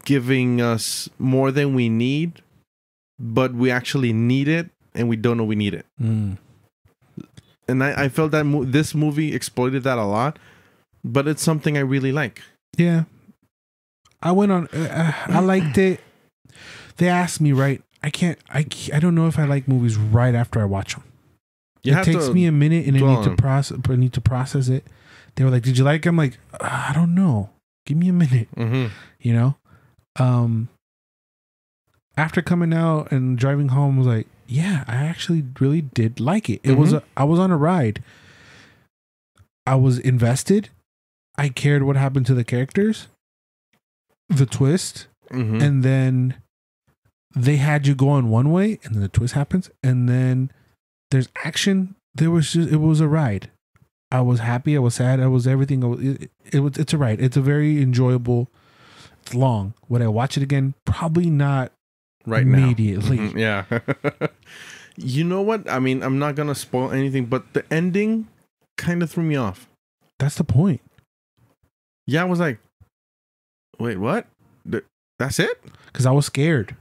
Speaker 2: giving us more than we need, but we actually need it, and we don't know we need it. And I felt that this movie exploited that a lot, but it's something I really like.
Speaker 1: Yeah. I went on, I liked it. They asked me, right? I don't know if I like movies right after I watch them. It takes me a minute and I need to process it. They were like, did you like it? I'm like, I don't know. Give me a minute. You know? After coming out and driving home, I was like, yeah, I actually really did like it. I was on a ride. I was invested. I cared what happened to the characters, the twist, and then they had you going one way, and then the twist happens, and then there's action. It was a ride. I was happy. I was sad. I was everything. It's a ride. It's a very enjoyable. It's long. Would I watch it again? Probably not.
Speaker 2: Right
Speaker 1: immediately.
Speaker 2: Now. Yeah. You know what? I mean, I'm not going to spoil anything, but the ending kind of threw me off.
Speaker 1: That's the point.
Speaker 2: Yeah, I was like, wait, what? That's it?
Speaker 1: Because I was scared.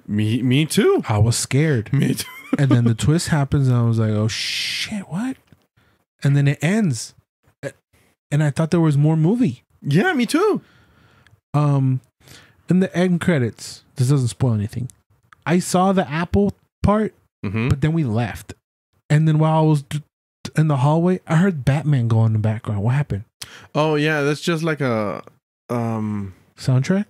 Speaker 2: Me too.
Speaker 1: I was scared.
Speaker 2: Me too.
Speaker 1: And then the twist happens and I was like, oh shit, what? And then it ends. And I thought there was more movie.
Speaker 2: Yeah, me too.
Speaker 1: In the end credits, this doesn't spoil anything. I saw the Apple part, but then we left. And then while I was in the hallway, I heard Batman go in the background. What happened?
Speaker 2: Oh yeah, that's just like a
Speaker 1: soundtrack.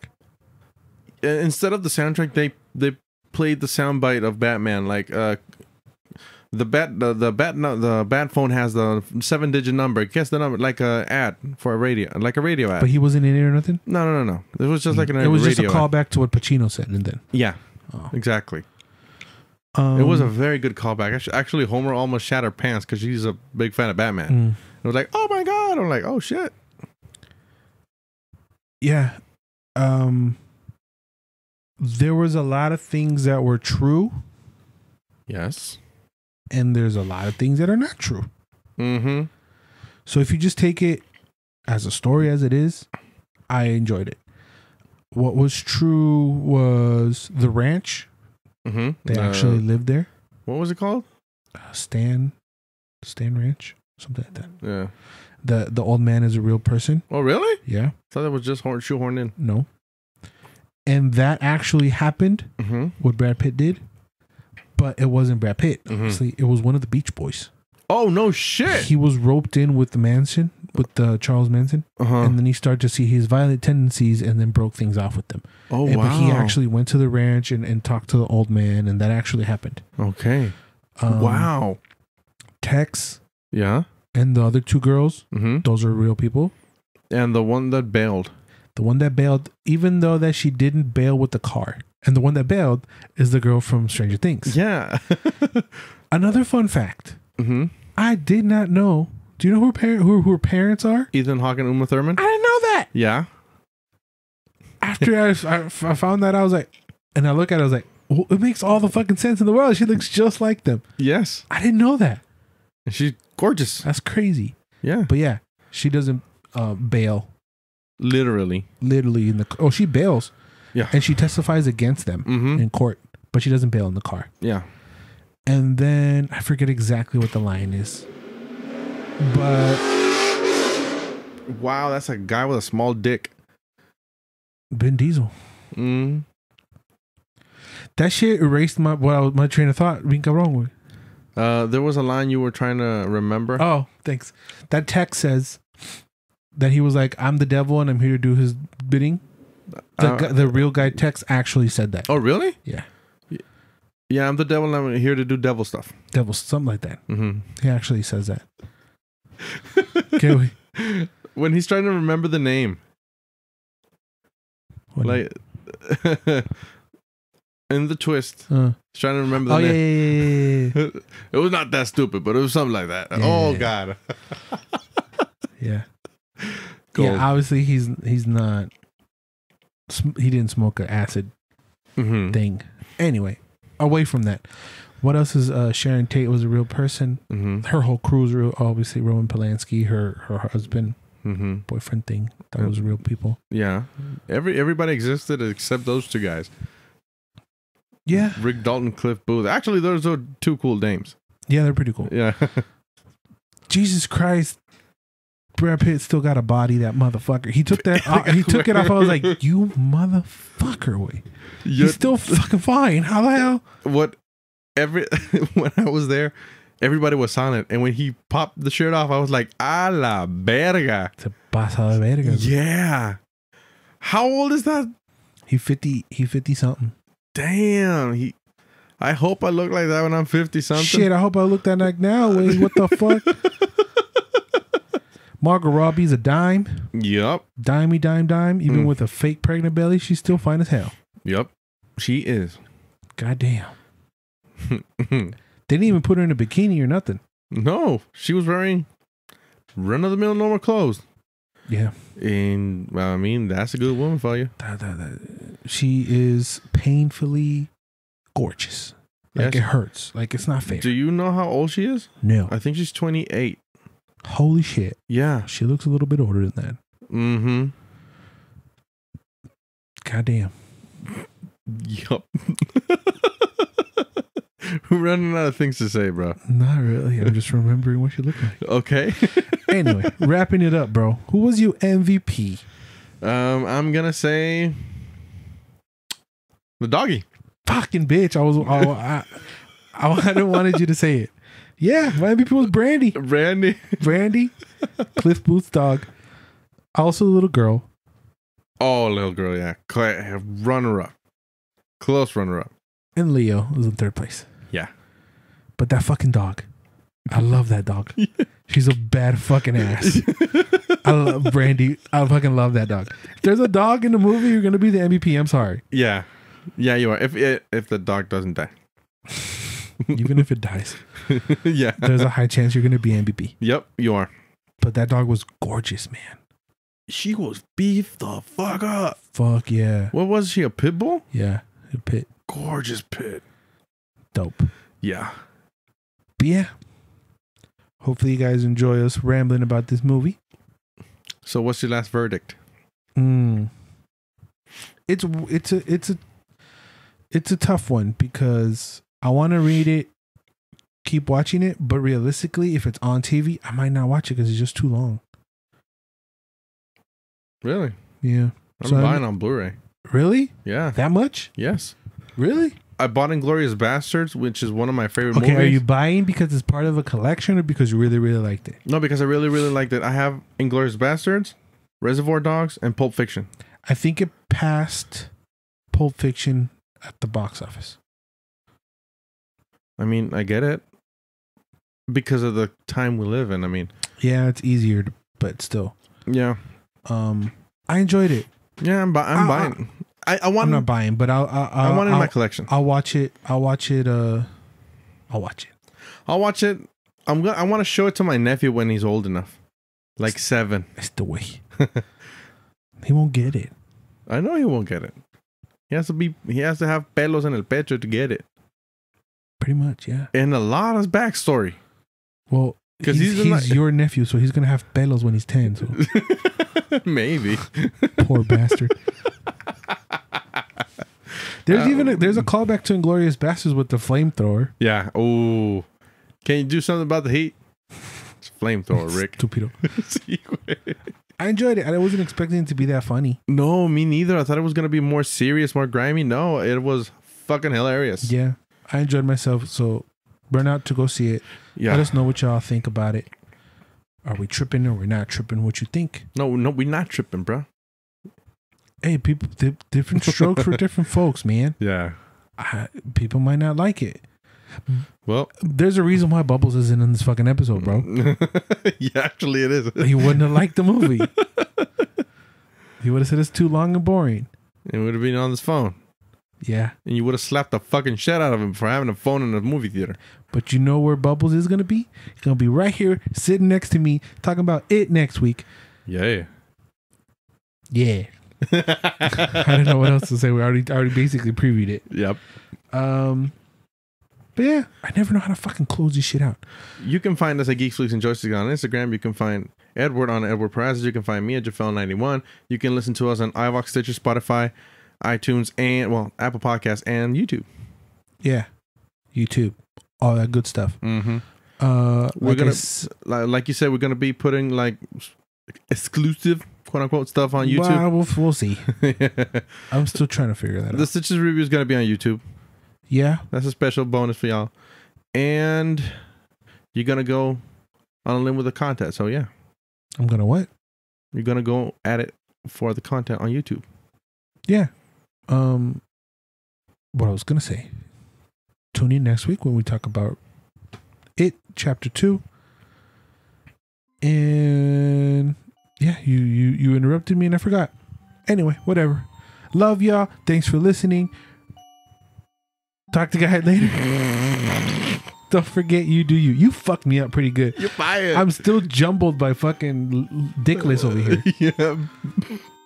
Speaker 2: Instead of the soundtrack, they played the soundbite of Batman, like the bat phone has the 7-digit number. Guess the number, like a ad for a radio, like a radio ad.
Speaker 1: But he wasn't in it or nothing.
Speaker 2: No. It was just like an.
Speaker 1: It was just a callback to what Pacino said, and then
Speaker 2: exactly. It was a very good callback. Actually, Homer almost shat her pants because she's a big fan of Batman. It was like, oh my god! I'm like, oh shit.
Speaker 1: Yeah. There was a lot of things that were true.
Speaker 2: Yes.
Speaker 1: And there's a lot of things that are not true. So if you just take it as a story as it is, I enjoyed it. What was true was the ranch. They actually lived there.
Speaker 2: What was it called?
Speaker 1: Stan Ranch, something like that.
Speaker 2: Yeah.
Speaker 1: The old man is a real person.
Speaker 2: Oh really?
Speaker 1: Yeah.
Speaker 2: I thought that was just shoehorned in.
Speaker 1: No. And that actually happened. What Brad Pitt did. But it wasn't Brad Pitt. Honestly, it was one of the Beach Boys.
Speaker 2: Oh no shit!
Speaker 1: He was roped in with the Manson, with Charles Manson, and then he started to see his violent tendencies, and then broke things off with them.
Speaker 2: Oh wow!
Speaker 1: But he actually went to the ranch and talked to the old man, and that actually happened.
Speaker 2: Okay. Wow.
Speaker 1: Tex.
Speaker 2: Yeah.
Speaker 1: And the other two girls. Those are real people.
Speaker 2: And the one that bailed.
Speaker 1: The one that bailed, even though that she didn't bail with the car. And the one that bailed is the girl from Stranger Things.
Speaker 2: Yeah.
Speaker 1: Another fun fact. I did not know. Do you know who her parents are?
Speaker 2: Ethan Hawke and Uma Thurman.
Speaker 1: I didn't know that.
Speaker 2: Yeah.
Speaker 1: After I found that, I was like, and I look at it, I was like, well, it makes all the fucking sense in the world. She looks just like them.
Speaker 2: Yes.
Speaker 1: I didn't know that.
Speaker 2: And she's gorgeous.
Speaker 1: That's crazy.
Speaker 2: Yeah.
Speaker 1: But yeah, she doesn't bail.
Speaker 2: Literally
Speaker 1: in the. Oh, she bails.
Speaker 2: Yeah.
Speaker 1: And she testifies against them in court, but she doesn't bail in the car.
Speaker 2: Yeah.
Speaker 1: And then I forget exactly what the line is. But
Speaker 2: wow, that's a guy with a small dick.
Speaker 1: Vin Diesel. That shit erased my train of thought. Being wrong with.
Speaker 2: There was a line you were trying to remember.
Speaker 1: Oh, thanks. That text says that he was like, "I'm the devil and I'm here to do his bidding." The real guy text actually said that.
Speaker 2: Oh, really?
Speaker 1: Yeah.
Speaker 2: Yeah, I'm the devil and I'm here to do devil stuff.
Speaker 1: Devil, something like that.
Speaker 2: Mm-hmm.
Speaker 1: He actually says that. Okay.
Speaker 2: When he's trying to remember the name.
Speaker 1: What
Speaker 2: like in the twist. He's trying to remember the name.
Speaker 1: Yeah.
Speaker 2: It was not that stupid, but it was something like that.
Speaker 1: Yeah.
Speaker 2: Oh, God.
Speaker 1: Yeah.
Speaker 2: Cool.
Speaker 1: Yeah, obviously he's not. He didn't smoke an acid thing. Anyway, away from that. What else is Sharon Tate was a real person. Her whole crew was real. Obviously, Roman Polanski, her husband, boyfriend thing. That was real people.
Speaker 2: Yeah. Everybody existed except those two guys.
Speaker 1: Yeah.
Speaker 2: Rick Dalton, Cliff Booth. Actually, those are two cool names.
Speaker 1: Yeah, they're pretty cool.
Speaker 2: Yeah.
Speaker 1: Jesus Christ. Brad Pitt still got a body, that motherfucker. He took that. He took it off. I was like, "You motherfucker!" Wait, he's still fucking fine. How the hell?
Speaker 2: When I was there, everybody was silent, and when he popped the shirt off, I was like, "A la verga!"
Speaker 1: It's a pasa de verga.
Speaker 2: Yeah. How old is that?
Speaker 1: He 50 something.
Speaker 2: Damn. I hope I look like that when I'm 50 something.
Speaker 1: Shit, I hope I look that like now. Wait, what the fuck? Margot Robbie's a dime.
Speaker 2: Yep.
Speaker 1: Dimey, dime. Even with a fake pregnant belly, she's still fine as hell.
Speaker 2: Yep. She is.
Speaker 1: Goddamn. They didn't even put her in a bikini or nothing.
Speaker 2: No. She was wearing run-of-the-mill normal clothes.
Speaker 1: Yeah.
Speaker 2: And, well, I mean, that's a good woman for you.
Speaker 1: She is painfully gorgeous. Like, it hurts. Like, it's not fair.
Speaker 2: Do you know how old she is?
Speaker 1: No.
Speaker 2: I think she's 28.
Speaker 1: Holy shit.
Speaker 2: Yeah.
Speaker 1: She looks a little bit older than that.
Speaker 2: Mm-hmm.
Speaker 1: Goddamn.
Speaker 2: Yup. We're running out of things to say, bro.
Speaker 1: Not really. I'm just remembering what she looked like.
Speaker 2: Okay.
Speaker 1: Anyway, wrapping it up, bro. Who was your MVP?
Speaker 2: I'm going to say the doggy.
Speaker 1: Fucking bitch. I didn't wanted you to say it. Yeah, my MVP was Brandy. Brandy. Cliff Booth's dog. Also a little girl.
Speaker 2: Oh, little girl, yeah. Runner-up. Close runner-up.
Speaker 1: And Leo was in third place.
Speaker 2: Yeah.
Speaker 1: But that fucking dog. I love that dog. She's a bad fucking ass. I love Brandy. I fucking love that dog. If there's a dog in the movie, you're going to be the MVP. I'm sorry.
Speaker 2: Yeah. Yeah, you are. If the dog doesn't die.
Speaker 1: Even if it dies.
Speaker 2: Yeah.
Speaker 1: There's a high chance you're going to be MVP.
Speaker 2: Yep, you are.
Speaker 1: But that dog was gorgeous, man.
Speaker 2: She was beefed the fuck up.
Speaker 1: Fuck yeah.
Speaker 2: What was she, a pit bull?
Speaker 1: Yeah, a pit.
Speaker 2: Gorgeous pit.
Speaker 1: Dope.
Speaker 2: Yeah.
Speaker 1: But yeah. Hopefully you guys enjoy us rambling about this movie.
Speaker 2: So what's your last verdict?
Speaker 1: It's a tough one because I want to read it, keep watching it, but realistically, if it's on TV, I might not watch it because it's just too long.
Speaker 2: Really?
Speaker 1: Yeah.
Speaker 2: I'm buying on Blu-ray.
Speaker 1: Really?
Speaker 2: Yeah.
Speaker 1: That much?
Speaker 2: Yes.
Speaker 1: Really?
Speaker 2: I bought Inglourious Bastards, which is one of my favorite movies.
Speaker 1: Okay, are you buying because it's part of a collection or because you really, really liked it?
Speaker 2: No, because I really, really liked it. I have Inglourious Bastards, Reservoir Dogs, and Pulp Fiction.
Speaker 1: I think it passed Pulp Fiction at the box office.
Speaker 2: I mean, I get it. Because of the time we live in, I mean.
Speaker 1: Yeah, it's easier, but still.
Speaker 2: Yeah.
Speaker 1: I enjoyed it.
Speaker 2: Yeah, I'm buying. I'm
Speaker 1: not buying, but
Speaker 2: I want it in my collection.
Speaker 1: I'll watch it. I want to
Speaker 2: show it to my nephew when he's old enough. Like 7.
Speaker 1: That's the way. He won't get it.
Speaker 2: I know he won't get it. He has to have pelos en el pecho to get it.
Speaker 1: Pretty much, yeah.
Speaker 2: And a lot of backstory.
Speaker 1: Well, because he's your nephew, so he's gonna have pelos when he's 10. So
Speaker 2: maybe.
Speaker 1: Poor bastard. There's a callback to Inglourious Bastards with the flamethrower.
Speaker 2: Yeah. Oh, can you do something about the heat? It's flamethrower, Rick.
Speaker 1: Stupido. I enjoyed it. I wasn't expecting it to be that funny.
Speaker 2: No, me neither. I thought it was going to be more serious, more grimy. No, it was fucking hilarious.
Speaker 1: Yeah, I enjoyed myself. So, burn out to go see it.
Speaker 2: Yeah.
Speaker 1: Let us know what y'all think about it. Are we tripping or we're not tripping? What you think?
Speaker 2: No, we're not tripping, bro.
Speaker 1: Hey, people, different strokes for different folks, man.
Speaker 2: Yeah.
Speaker 1: People might not like it.
Speaker 2: Well,
Speaker 1: there's a reason why Bubbles isn't in this fucking episode, bro.
Speaker 2: Yeah, actually it is.
Speaker 1: He wouldn't have liked the movie. He would have said it's too long and boring.
Speaker 2: It would have been on his phone.
Speaker 1: Yeah.
Speaker 2: And you would have slapped the fucking shit out of him for having a phone in a movie theater.
Speaker 1: But you know where Bubbles is going to be? He's going to be right here, sitting next to me, talking about it next week.
Speaker 2: Yeah.
Speaker 1: Yeah. I don't know what else to say. We already basically previewed it.
Speaker 2: Yep.
Speaker 1: But yeah, I never know how to fucking close this shit out.
Speaker 2: You can find us at Geeks, Flicks, and Joysticks on Instagram. You can find Edward on Edward Perez. You can find me at Jafel91. You can listen to us on iVoox, Stitcher, Spotify, iTunes, and, well, Apple Podcasts and YouTube. Yeah.
Speaker 1: YouTube. All that good stuff.
Speaker 2: Mm-hmm. We're going to, like you said, we're going to be putting, like, exclusive, quote-unquote, stuff on YouTube.
Speaker 1: Well, we'll see. I'm still trying to figure that out.
Speaker 2: The Stitches review is going to be on YouTube.
Speaker 1: Yeah.
Speaker 2: That's a special bonus for y'all. And you're going to go on a limb with the content. So, yeah.
Speaker 1: I'm going to what?
Speaker 2: You're going to go at it for the content on YouTube.
Speaker 1: Yeah. What I was going to say. Tune in next week when we talk about It, Chapter 2. And, yeah, you interrupted me and I forgot. Anyway, whatever. Love y'all. Thanks for listening. Talk to you guys later. Don't forget, you do you. You fucked me up pretty good.
Speaker 2: You're fired.
Speaker 1: I'm still jumbled by fucking dickless over here.
Speaker 2: Yeah.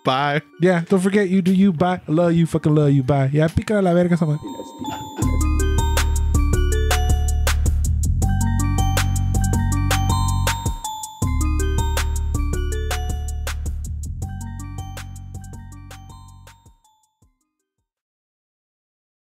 Speaker 2: Bye.
Speaker 1: Yeah, don't forget, you do you. Bye. I love you. Fucking love you. Bye. Yeah, pica la verga, someone.